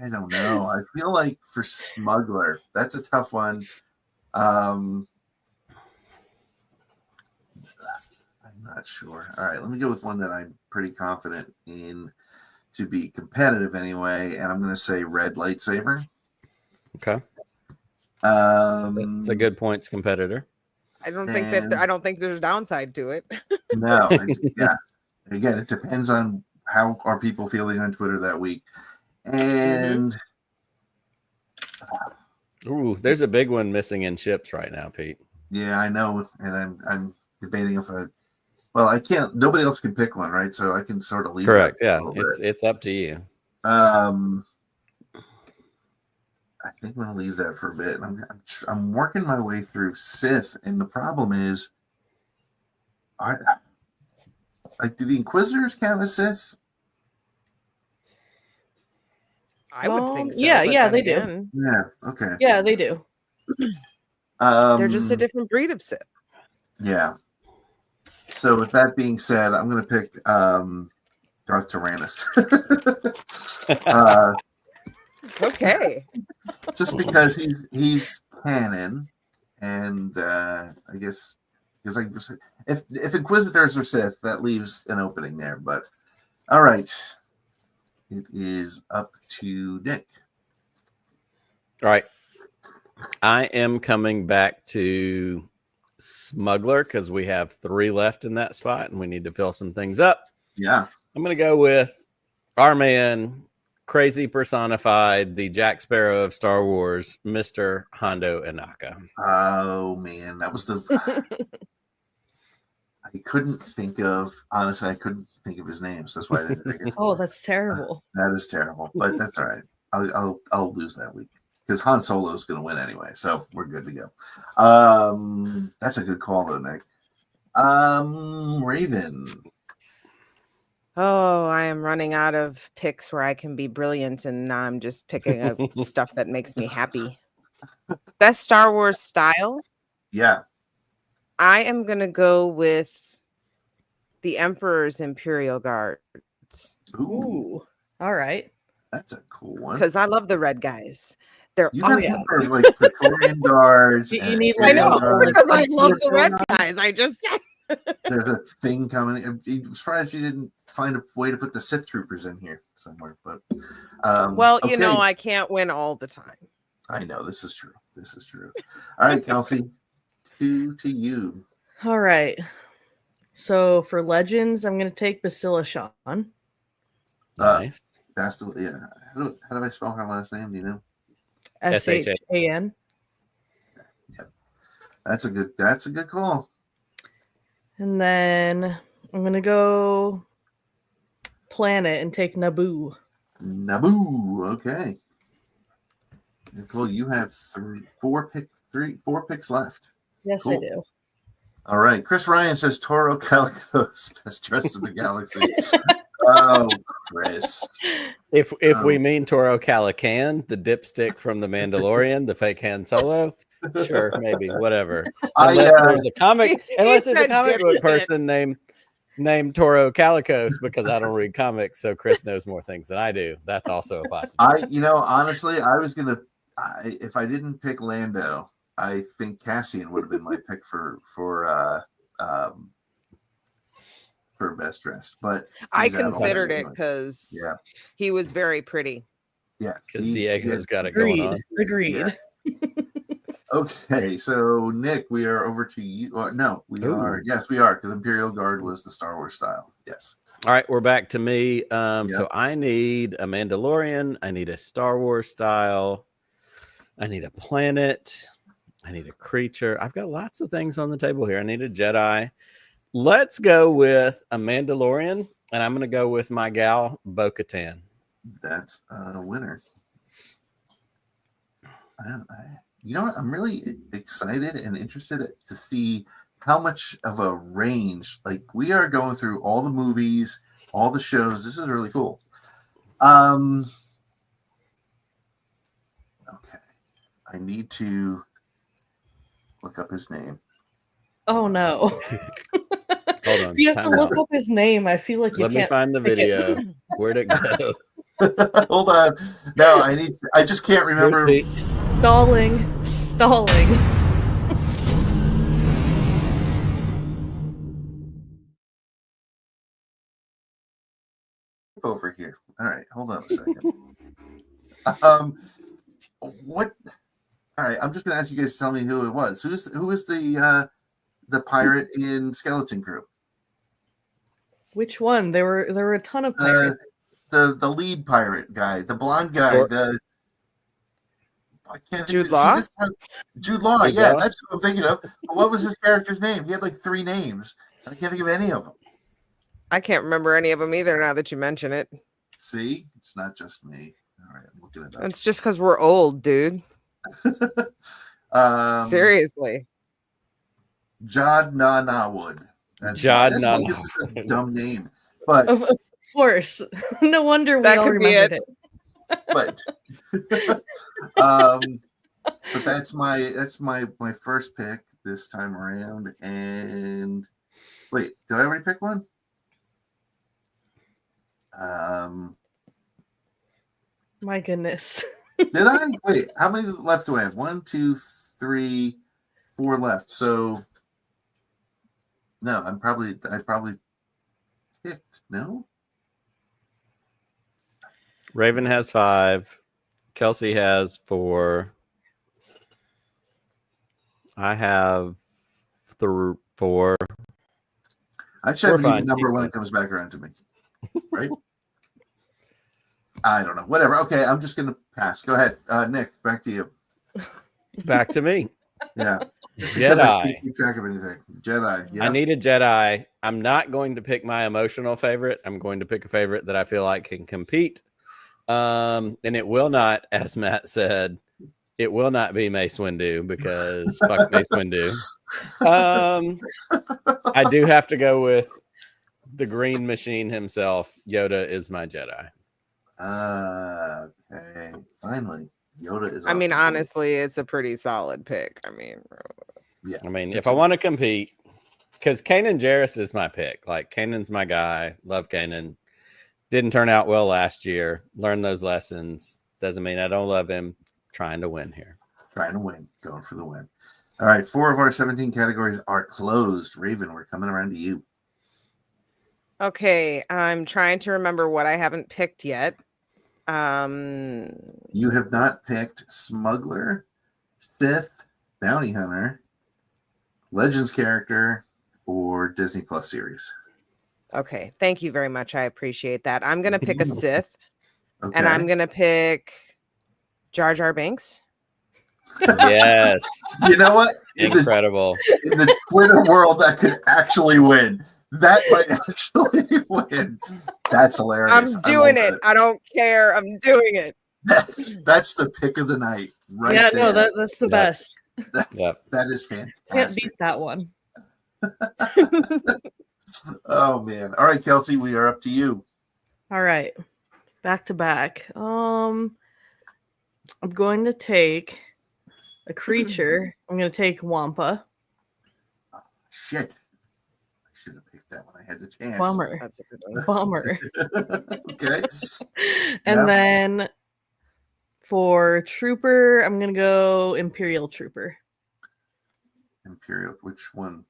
I don't know. I feel like for smuggler, that's a tough one. I'm not sure. All right, let me go with one that I'm pretty confident in to be competitive anyway, and I'm going to say red lightsaber. Okay. It's a good points competitor. I don't think there's downside to it. No, yeah. Again, it depends on how are people feeling on Twitter that week. And ooh, there's a big one missing in ships right now, Pete. Yeah, I know, and I'm debating if I can't. Nobody else can pick one, right? So I can sort of leave. Correct. Yeah, it's up to you. I think I'm gonna leave that for a bit. I'm working my way through Sith, and the problem is, do the Inquisitors count as Sith? I would think so. Yeah, they do. Yeah. Okay. Yeah, they do. They're just a different breed of Sith. Yeah. So with that being said, I'm gonna pick Darth Tyrannus. Okay. Just because he's canon, and I guess because if Inquisitors are Sith, that leaves an opening there. But all right, it is up to Nick. All right, I am coming back to Smuggler because we have 3 left in that spot, and we need to fill some things up. Yeah, I'm going to go with our man. Crazy personified, the Jack Sparrow of Star Wars, Mr. Hondo Inaka. Oh man, that was I couldn't think of his name, so that's why I didn't think it. Oh, that's terrible. That is terrible, but that's all right. I'll lose that week because Han Solo is going to win anyway, so we're good to go. That's a good call though, Nick. Rayven. Oh, I am running out of picks where I can be brilliant, and now I'm just picking up stuff that makes me happy. Best Star Wars style? Yeah. I am going to go with the Emperor's Imperial Guards. Ooh. All right. That's a cool one. Because I love the red guys. They're awesome. Like Praetorian Guards. You need I know, because I love the red guys. I just There's a thing coming. I'm surprised you didn't find a way to put the Sith troopers in here somewhere. But well, okay. I can't win all the time. I know this is true. All right, Kelsey, 2 to you. All right. So for legends, I'm going to take Basila Shan. Nice. Yeah. How do I spell her last name? Do you know? Shan. Yeah. That's a good call. And then I'm going to go planet and take Naboo. Okay. Nicole, you have 4 picks left. Yes, cool. I do. All right. Chris Ryan says Toro Calico's best dressed in the galaxy. Oh, Chris. If we mean Toro Calican, the dipstick from The Mandalorian, the fake Han Solo, sure, maybe, whatever. Unless there's a comic book person named Toro Calicos, because I don't read comics, so Chris knows more things than I do. That's also a possibility. Honestly, I was gonna. If I didn't pick Lando, I think Cassian would have been my pick for best dressed. But I considered it because he was very pretty. Yeah, because Diego's got it going on. Agreed. Yeah. Okay, so Nick, we are over to you. No, we are. Yes, we are, because Imperial Guard was the Star Wars style. Yes. All right, we're back to me. So I need a Mandalorian. I need a Star Wars style. I need a planet. I need a creature. I've got lots of things on the table here. I need a Jedi. Let's go with a Mandalorian, and I'm going to go with my gal, Bo-Katan. That's a winner. You know what? I'm really excited and interested to see how much of a range. Like, we are going through all the movies, all the shows. This is really cool. Okay. I need to look up his name. Oh, no. Hold on. You have to look up his name. I feel like you can't. Let me find the video. Where'd it go? Hold on. No, I just can't remember. Stalling. over here. All right, hold on a second. What? All right, I'm just gonna ask you guys to tell me who it was. Who was the pirate in Skeleton Crew? Which one? There were a ton of pirates. The lead pirate guy, the blonde guy, Jude Law? Jude Law, yeah, that's what I'm thinking of. What was his character's name? He had like 3 names. I can't think of any of them. I can't remember any of them either now that you mention it. See? It's not just me. All right, I'm looking it up. It's just because we're old, dude. Seriously. Jod Nawood. That's a dumb name. But of course. No wonder we all remembered it. But but that's my first pick this time around. And wait, did I already pick one? My goodness. Did I? Wait, how many left do I have? 1, 2, 3, 4 left. So no, I probably picked. No. Rayven has 5. Kelsey has 4. I have 4. I should have an even number when it comes back around to me. Right? I don't know. Whatever. Okay, I'm just going to pass. Go ahead. Nick, back to you. Back to me. Yeah. Jedi. I can't keep track of anything. Jedi. Yeah. I need a Jedi. I'm not going to pick my emotional favorite. I'm going to pick a favorite that I feel like can compete. And it will not, as Matt said, it will not be Mace Windu because fuck Mace Windu. I do have to go with the green machine himself. Yoda is my Jedi. Okay. Finally, Yoda is. I mean, honestly, it's a pretty solid pick. I mean, yeah. I mean, if I want to compete, because Kanan Jarrus is my pick. Like, Kanan's my guy. Love Kanan. Didn't turn out well last year. Learned those lessons. Doesn't mean I don't love him. Trying to win here. Trying to win. Going for the win. All right. 4 of our 17 categories are closed. Rayven, we're coming around to you. Okay. I'm trying to remember what I haven't picked yet. You have not picked Smuggler, Sith, Bounty Hunter, Legends character, or Disney Plus series. Okay, thank you very much. I appreciate that. I'm going to pick a Sith, Okay. and I'm going to pick Jar Jar Binks. Yes. You know what? Incredible. In the Twitter world, that could actually win. That might actually win. That's hilarious. I'm doing it. I don't care. I'm doing it. That's the pick of the night. Right Yeah, there. no, that's the best. That is fantastic. Can't beat that one. Oh man. All right, Kelsey, we are up to you. All right. Back to back. I'm going to take a creature. I'm going to take Wampa. Oh, shit. I should have picked that when I had the chance. Bummer. That's a good one. Bummer. Okay. And then for Trooper, I'm going to go Imperial Trooper. Imperial. Which one?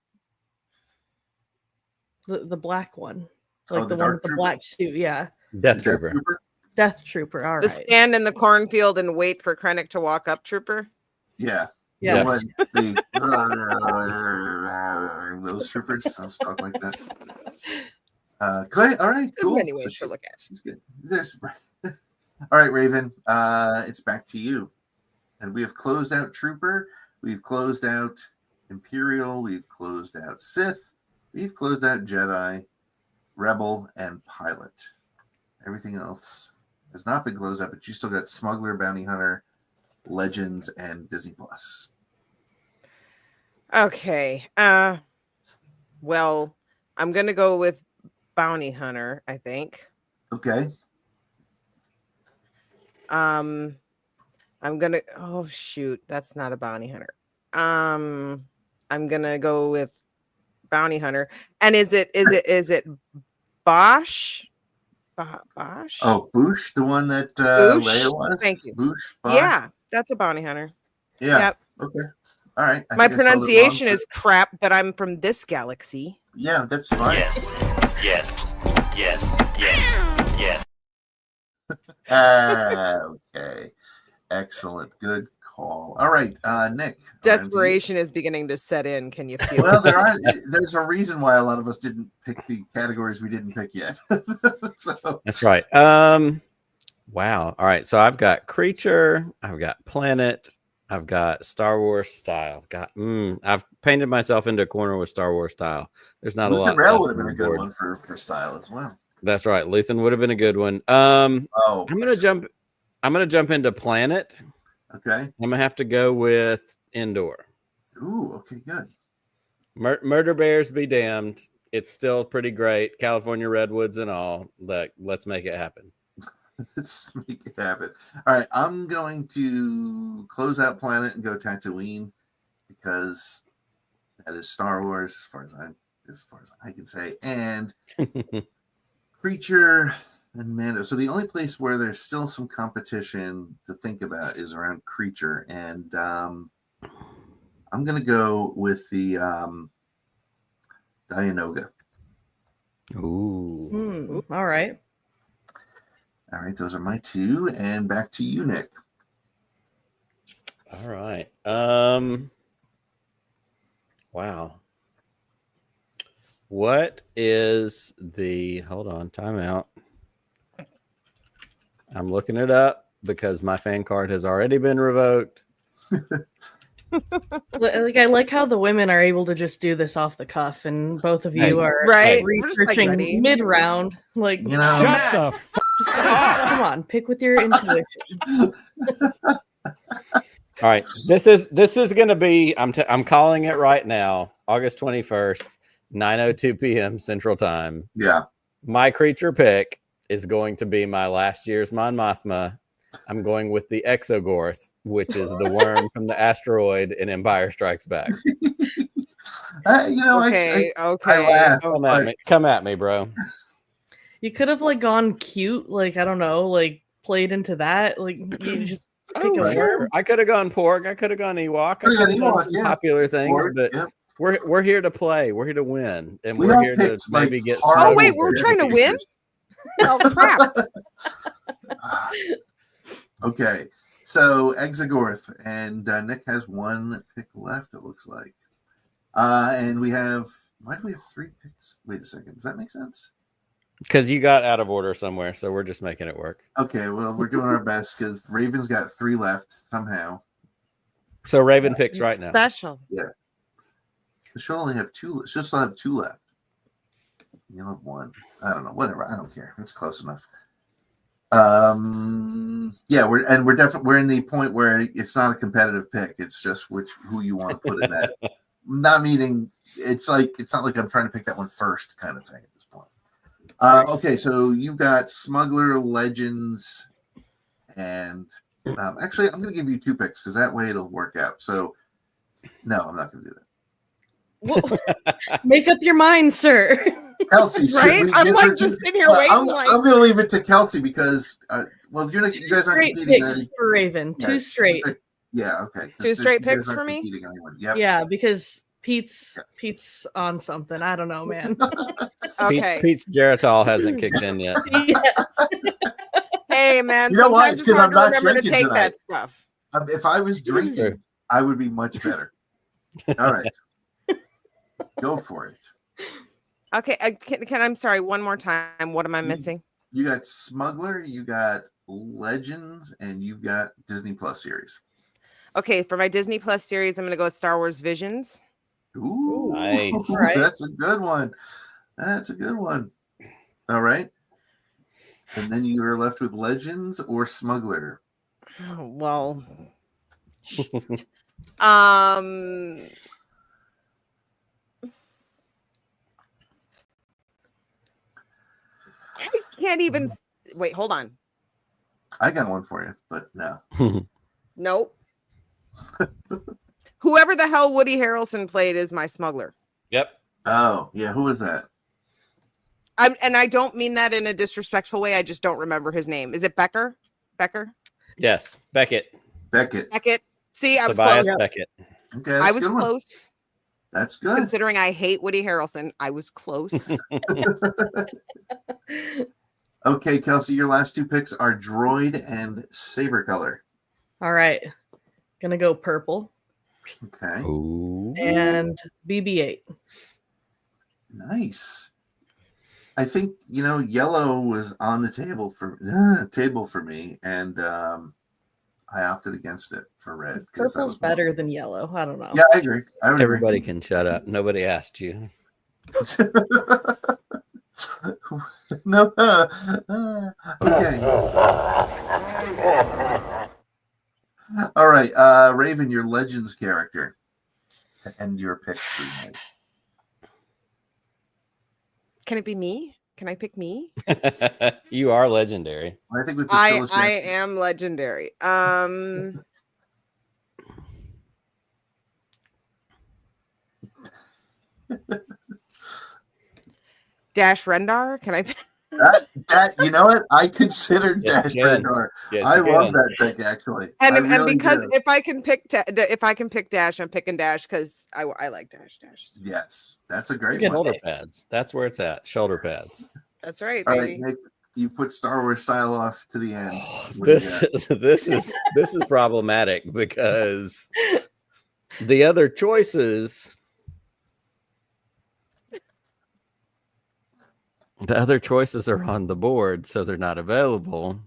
The black one. Like the the one Dark with the Trooper? black suit. Yeah. Death Trooper. Death Trooper. All right. The stand in the cornfield and wait for Krennic to walk up, Trooper. Yeah. Yes. Those troopers. Those talk like that. Good. All right. There's Cool. many ways to look at it. She's good. All right, Rayven. It's back to you. And we have closed out Trooper. We've closed out Imperial. We've closed out Sith. We've closed out Jedi, Rebel, and Pilot. Everything else has not been closed out, but you still got Smuggler, Bounty Hunter, Legends, and Disney Plus. Okay. Well, I'm gonna go with Bounty Hunter, I think. Okay. I'm gonna that's not a Bounty Hunter. I'm gonna go with Bounty Hunter. And is it Bosch? Bosch? Oh, Boosh, the one that Leia was? Thank you. Boosh, Bosch? Yeah, that's a Bounty Hunter. Yeah. Yep. Okay. All right. My pronunciation is crap, but I'm from this galaxy. Yeah, that's fine. Yes. Okay. Excellent. Good call. All right, Nick. Desperation is beginning to set in. Can you feel well, it? There's a reason why a lot of us didn't pick the categories we didn't pick yet. So. That's right. Wow. All right. So I've got creature, I've got planet, I've got Star Wars style. I've painted myself into a corner with Star Wars style. There's not a lot. Rail would have been a good one for style as well. That's right. Luthen would have been a good one. I'm gonna jump into planet. Okay. I'm gonna have to go with indoor. Ooh, okay, good. Murder bears be damned. It's still pretty great. California redwoods and all. Let's make it happen. Let's make it happen. All right, I'm going to close out planet and go Tatooine because that is Star Wars as far as I can say, and creature and Mando. So the only place where there's still some competition to think about is around creature, and I'm going to go with the Dianoga. Ooh. All right. All right, those are my two, and back to you, Nick. All right. Wow. What is hold on, time out. I'm looking it up because my fan card has already been revoked. I like how the women are able to just do this off the cuff, and both of you are researching mid-round. Like, shut the come on, pick with your intuition. All right, this is going to be. I'm calling it right now. August 21st, 9:02 p.m. Central Time. Yeah, my creature pick is going to be my last year's Mon Mothma. I'm going with the Exogorth, which is the worm from the asteroid in Empire Strikes Back. Okay. I laugh, come at me, bro. You could have gone cute, I don't know, played into that. You just pick a sure. I could have gone Porg. I could have gone Ewok. I could have done some popular things, Porg, but yeah. we're here to play. We're here to win, and we're here to maybe get. Oh wait, we're trying to win. Oh crap! Okay, so Exogorth, and Nick has one pick left, it looks like. And why do we have three picks? Wait a second, does that make sense? Because you got out of order somewhere, so we're just making it work. Okay, well, we're doing our best because Raven's got three left somehow. So Raven picks right now. Special. Yeah. She'll only have two. She'll still have two left. You'll have one. I don't know. Whatever. I don't care. It's close enough. Yeah, we're in the point where it's not a competitive pick. It's just who you want to put in that. Not meaning it's not like I'm trying to pick that one first kind of thing at this point. Okay, so you've got Smuggler, Legends, and actually I'm going to give you two picks because that way it'll work out. So no, I'm not going to do that. Make up your mind, sir. Kelsey, right? I'm just sitting here waiting. I'm going to leave it to Kelsey because, you guys aren't competing. Picks for Raven. Two straight. Yeah, okay. Two straight picks for me? Yep. Yeah, because Pete's on something. I don't know, man. Okay. Pete's Geritol hasn't kicked in yet. Yes. Hey, man. You know what? It's because I'm not drinking to take tonight. That stuff. If I was drinking, I would be much better. All right. Go for it. Okay, I'm sorry, one more time. What am I missing? You got Smuggler, you got Legends, and you've got Disney Plus series. Okay, for my Disney Plus series, I'm going to go with Star Wars Visions. Ooh, nice. Right. That's a good one. All right. And then you are left with Legends or Smuggler. Oh, well. I can't even wait. Hold on. I got one for you, but no. Nope. Whoever the hell Woody Harrelson played is my smuggler. Yep. Oh, yeah. Who is that? And I don't mean that in a disrespectful way. I just don't remember his name. Is it Becker? Yes. Beckett. See, I was Tobias close. Beckett. Okay, I was close. That's good. Considering I hate Woody Harrelson, I was close. Okay, Kelsey, your last two picks are droid and saber color. All right. Gonna go purple. Okay. Ooh. And BB-8. Nice. I think yellow was on the table for me, and I opted against it for red. Purple's better than yellow. I don't know. Yeah, I agree. Everybody can shut up. Nobody asked you. No. Okay. All right, Rayven, your Legends character, to end your picks for tonight. Can it be me? Can I pick me? You are legendary. I think with I am legendary. Dash Rendar. Can I? That you know what? I considered Dash Rendar. Yes, I love that pick actually. And because if I can pick Dash, I'm picking Dash because I like Dash. Yes, that's a great one. Shoulder pads. That's where it's at. Shoulder pads. That's right, baby. All right, Nick, you put Star Wars style off to the end. This is problematic because the other choices. The other choices are on the board, so they're not available.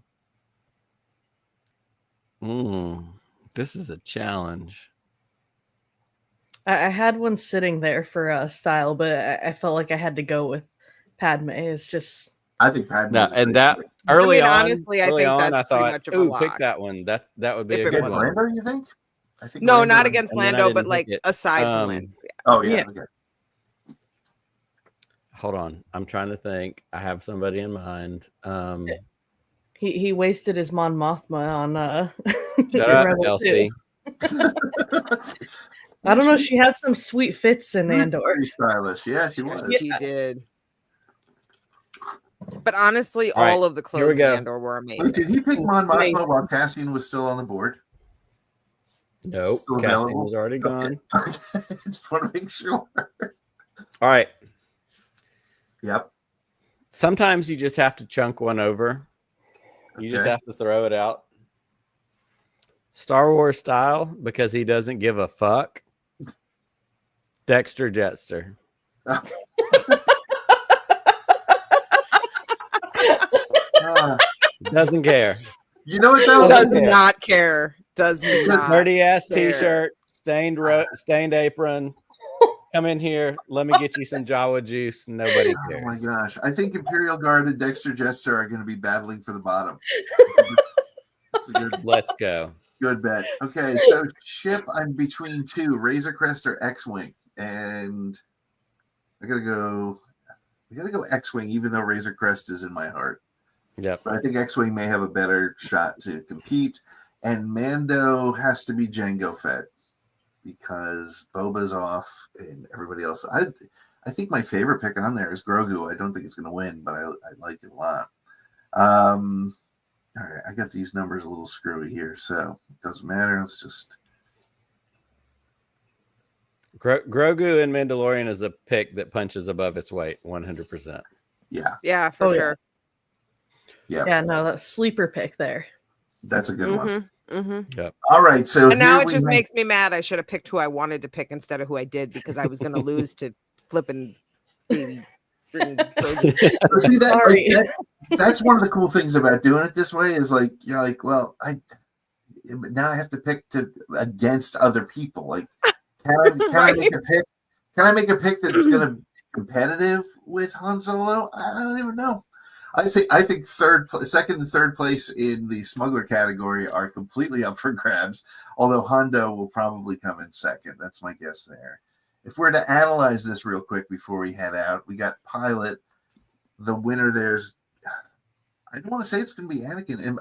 This is a challenge. I had one sitting there for style, but I felt like I had to go with Padme. It's just. I think Padme. No, and that early on, honestly, I thought, pick that one. That would be a good one. Lando, you think? I think no, not against Lando, but like aside from Lando. Oh yeah. Okay. Hold on, I'm trying to think. I have somebody in mind. He wasted his Mon Mothma on Shut up, Kelsey. I don't know. She had some sweet fits in Andor. Pretty stylish, yeah, she was. She did. But honestly, all of the clothes in Andor were amazing. Wait, did he pick Mon Mothma while Cassian was still on the board? Nope, Cassian was already gone. Just want to make sure. All right. Yep. Sometimes you just have to chunk one over. You just have to throw it out. Star Wars style, because he doesn't give a fuck. Dexter Jetster. Doesn't care. You know what? That does not care. Does not. Dirty ass t-shirt, stained apron. Come in here. Let me get you some Jawa juice. Nobody cares. Oh my gosh. I think Imperial Guard and Dexter Jetster are going to be battling for the bottom. That's a good. Let's go. Good bet. Okay, so ship, I'm between two, Razor Crest or X-Wing. And I gotta go X-Wing, even though Razor Crest is in my heart. Yep. But I think X-Wing may have a better shot to compete. And Mando has to be Jango Fett, because Boba's off and everybody else. I think my favorite pick on there is Grogu. I don't think it's going to win, but I like it a lot. All right, I got these numbers a little screwy here, so it doesn't matter. Let's just. Grogu and Mandalorian is a pick that punches above its weight, 100%. Yeah. Yeah, for sure. Yeah. Yeah, no, that's sleeper pick there. That's a good one. Mm-hmm. Yep. All right, so and now it just makes me mad. I should have picked who I wanted to pick instead of who I did, because I was going to lose to flipping. That's one of the cool things about doing it this way is now I have to pick against other people. Like, can I make a pick? Can I make a pick that's going to be competitive with Han Solo? I don't even know. I think second and third place in the smuggler category are completely up for grabs, although Hondo will probably come in second. That's my guess there. If we're to analyze this real quick before we head out, we got pilot. The winner there's, I don't want to say it's going to be Anakin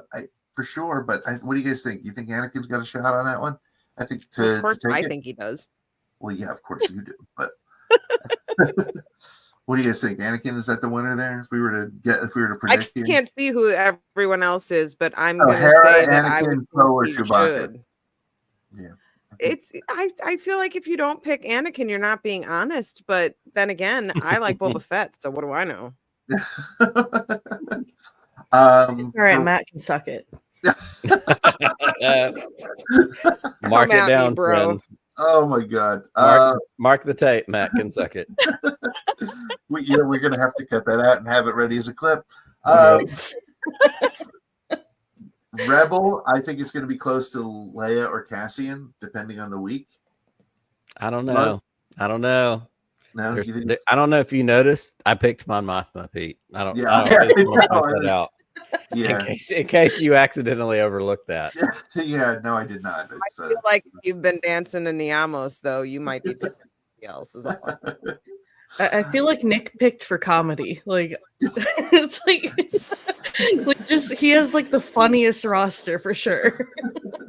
for sure, but what do you guys think? You think Anakin's got a shot on that one? I think of course, I think he does. Well, yeah, of course you do, but what do you guys think? Anakin, is that the winner there? If we were to predict, I can't see who everyone else is, but I'm going to say that I would or Chewbacca. Yeah. I feel like if you don't pick Anakin, you're not being honest. But then again, I like Boba Fett, so what do I know? All right, Matt can suck it. Mark it down, bro. friends. Oh my God! Mark the tape. Matt can suck it. We're gonna have to cut that out and have it ready as a clip. Rebel, I think it's gonna be close to Leia or Cassian, depending on the week. I don't know. I don't know. No, I don't know if you noticed. I picked Mon Mothma, Pete. I don't point that out. Yeah. In case you accidentally overlooked that. Yeah. No, I did not. I feel like you've been dancing in Niamos, though. You might be picking somebody else. I feel like Nick picked for comedy. Like it's like just he has like the funniest roster for sure.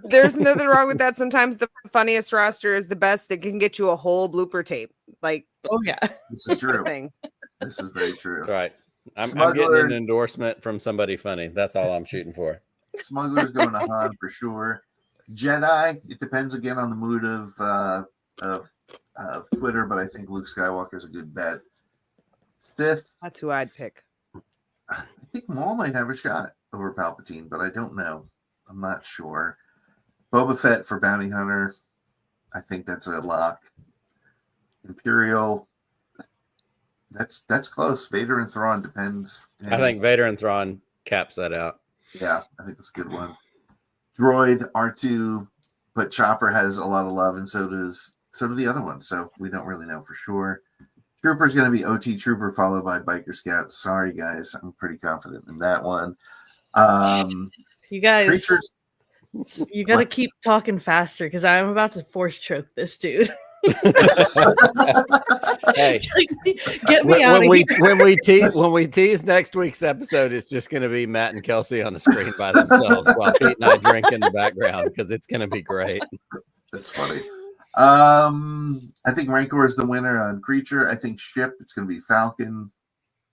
There's nothing wrong with that. Sometimes the funniest roster is the best. It can get you a whole blooper tape. Like, oh yeah, this is true. This is very true. That's right. I'm getting an endorsement from somebody funny. That's all I'm shooting for. Smugglers going to Han for sure. Jedi, it depends again on the mood of Twitter, but I think Luke Skywalker is a good bet. Sith, that's who I'd pick. I think Maul might have a shot over Palpatine, but I don't know. I'm not sure. Boba Fett for Bounty Hunter, I think that's a lock. Imperial, that's close. Vader and Thrawn depends. I think Vader and Thrawn caps that out. Yeah, I think that's a good one. Droid, R2, but Chopper has a lot of love, and so do the other ones. So we don't really know for sure. Trooper's going to be OT Trooper followed by Biker Scout. Sorry, guys, I'm pretty confident in that one. You guys, creatures, you got to keep talking faster because I'm about to force choke this dude. Hey, get me out of here. When we tease next week's episode, it's just going to be Matt and Kelsey on the screen by themselves while Pete and I drink in the background because it's going to be great. That's funny. I think Rancor is the winner on creature. I think ship, it's going to be Falcon.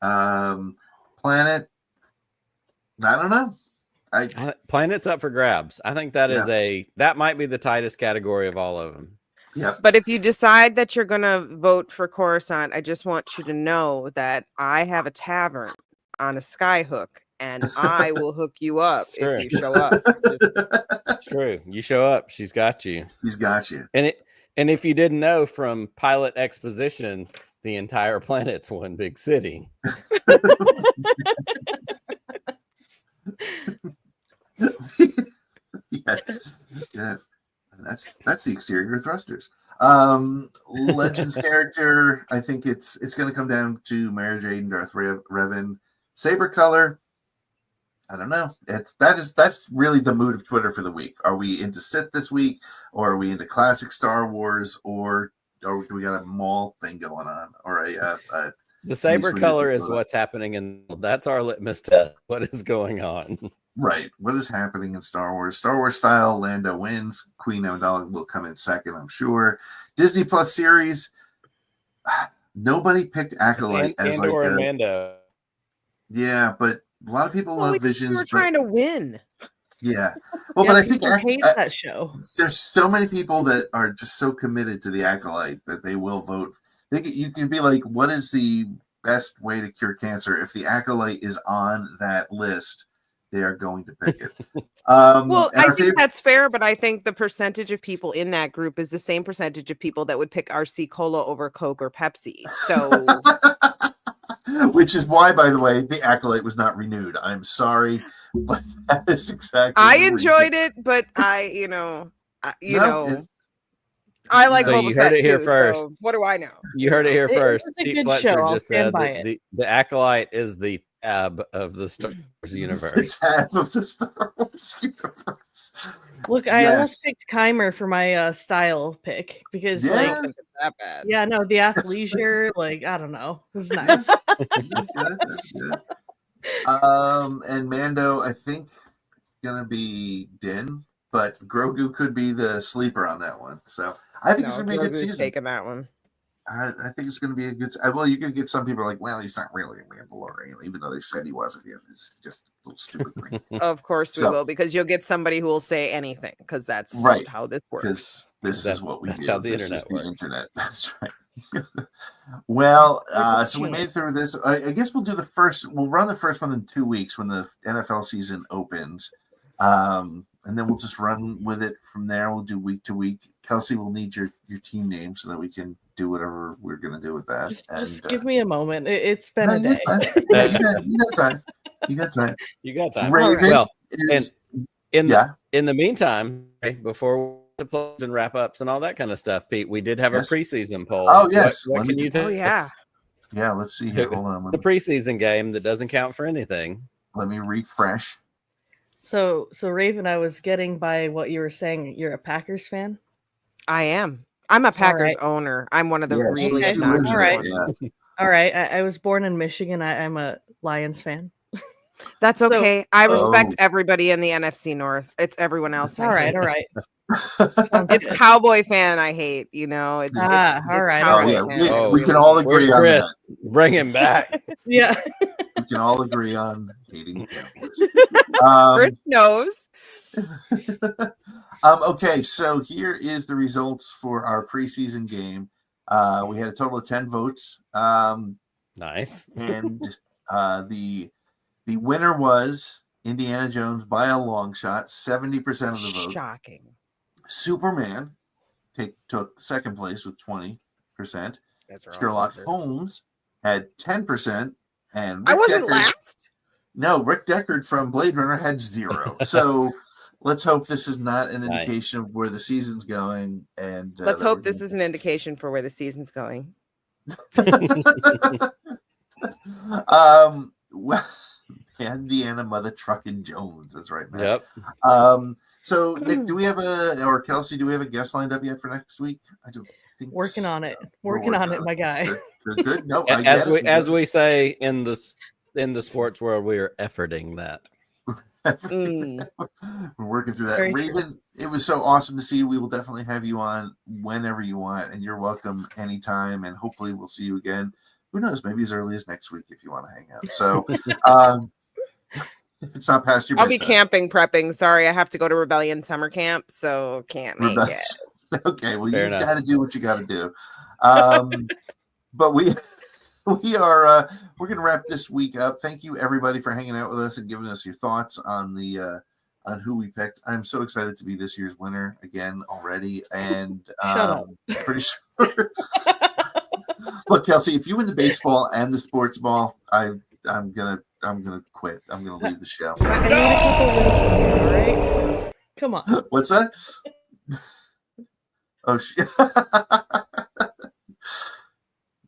Planet, I don't know. Planet's up for grabs. I think that is that might be the tightest category of all of them. Yeah. But if you decide that you're going to vote for Coruscant, I just want you to know that I have a tavern on a skyhook, and I will hook you up if you show up. It's true. You show up, she's got you. She's got you. And if you didn't know from pilot exposition, the entire planet's one big city. Yes. That's the exterior thrusters. Legends character, I think it's going to come down to Mara Jade and Darth Rayven. Saber color, I don't know. That's really the mood of Twitter for the week. Are we into Sith this week, or are we into classic Star Wars, or do we got a Maul thing going on, or the saber color is what's happening, and that's our litmus test. What is going on? Right. What is happening in Star Wars? Star Wars style, Lando wins. Queen Amidala will come in second, I'm sure. Disney Plus series. Nobody picked Acolyte as like a Mando. Yeah, but a lot of people love Visions. We're trying to win. Yeah. Well, but I think hate that show. There's so many people that are just so committed to the Acolyte that they will vote. You can be like, what is the best way to cure cancer? If the Acolyte is on that list, they are going to pick it. Well, I think that's fair, but I think the percentage of people in that group is the same percentage of people that would pick RC Cola over Coke or Pepsi. So, which is why, by the way, the Acolyte was not renewed. I'm sorry, but that is exactly. I enjoyed it, but I like. So you heard it here first. So what do I know? You heard it here first. Pete Fletcher just said that the Acolyte is the tab of the Star Wars universe. The tab of the Star Wars universe. Look, I almost picked Keimer for my style pick because like that bad. Yeah, no, the athleisure, like I don't know, it was nice. That's good. And Mando, I think it's gonna be Din, but Grogu could be the sleeper on that one. So I think it's gonna be a good season. Taking that one. I think it's going to be a good. Well, you're going to get some people like, well, he's not really a Mandalorian, even though they said he wasn't. It's just a little stupid thing. Of course we will, because you'll get somebody who will say anything, because that's how this works. Because this is what we do. That's how the this internet is works. The internet. That's right. Well, so we made it through this. I guess we'll do the first. We'll run the first one in 2 weeks when the NFL season opens, and then we'll just run with it from there. We'll do week to week. Kelsey will need your team name so that we can do whatever we're going to do with that. Just give me a moment. It's been a day. Yeah, you got time. You got time. You got time. Rayven well, is, in the meantime, before the close and wrap ups and all that kind of stuff, Pete, we did have a preseason poll. Oh yes. What can you do? Oh yeah. Yeah. Let's see here. Hold on. The preseason game that doesn't count for anything. Let me refresh. So Rayven, I was getting by what you were saying. You're a Packers fan? I am. I'm a Packers owner. I'm one of the really all right. Yeah. All right. I was born in Michigan. I'm a Lions fan. That's okay. I respect everybody in the NFC North. It's everyone else. All right. It's Cowboy fan I hate, you know. It's all right. We can all agree on that. Bring him back. Yeah. We can all agree on hating Cowboys. Chris knows. Okay, so here is the results for our preseason game. We had a total of 10 votes. Nice. And the winner was Indiana Jones by a long shot, 70% of the vote. Shocking. Superman took second place with 20%. That's wrong. Sherlock Holmes had 10%. And I wasn't last. No, Rick Deckard from Blade Runner had 0. So let's hope this is not an indication of where the season's going. And let's hope this is an indication for where the season's going. Well, Indiana Mother Truckin' Jones. That's right, man. Yep. So Nick, do we have or Kelsey, do we have a guest lined up yet for next week? I don't think working on it. Working on it, my guy. Good. No, as we say in the sports world, we are efforting that. We're working through that. Rayven, it was so awesome to see you. We will definitely have you on whenever you want, and you're welcome anytime. And hopefully we'll see you again. Who knows? Maybe as early as next week if you want to hang out. So if it's not past your bedtime. I'll be camping prepping. Sorry, I have to go to Rebellion summer camp, so can't make it. Okay, well, you got to do what you got to do. But we're going to wrap this week up. Thank you everybody for hanging out with us and giving us your thoughts on on who we picked. I'm so excited to be this year's winner again already, and pretty sure. Look, Kelsey, if you win the baseball and the sports ball, I'm gonna quit. I'm gonna leave the show. I need a couple wins this year, all right? Come on. What's that? Oh,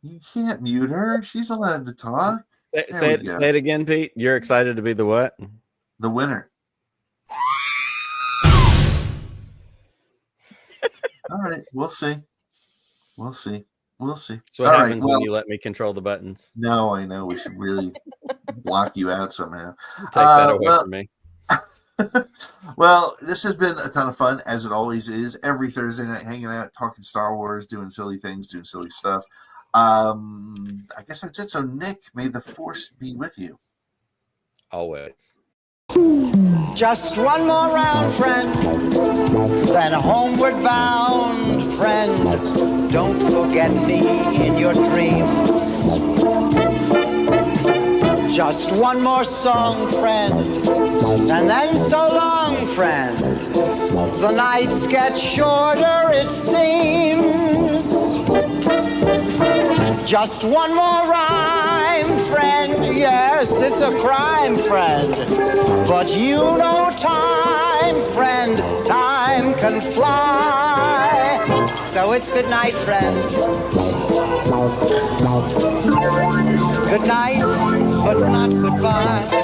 you can't mute her. She's allowed to talk. Say it again, Pete. You're excited to be the what? The winner. All right, we'll see. So what happens when you let me control the buttons? No, I know. We should really block you out somehow. Take that away from me. Well, this has been a ton of fun, as it always is. Every Thursday night, hanging out, talking Star Wars, doing silly things, doing silly stuff. I guess that's it. So, Nick, may the Force be with you. Always. Just one more round, friend, then homeward bound, friend. Don't forget me in your dreams. Just one more song, friend, and then so long, friend. The nights get shorter, it seems. Just one more rhyme, friend. Yes, it's a crime, friend. But you know time, friend. Time can fly. So it's good night, friend. Good night, but not goodbye.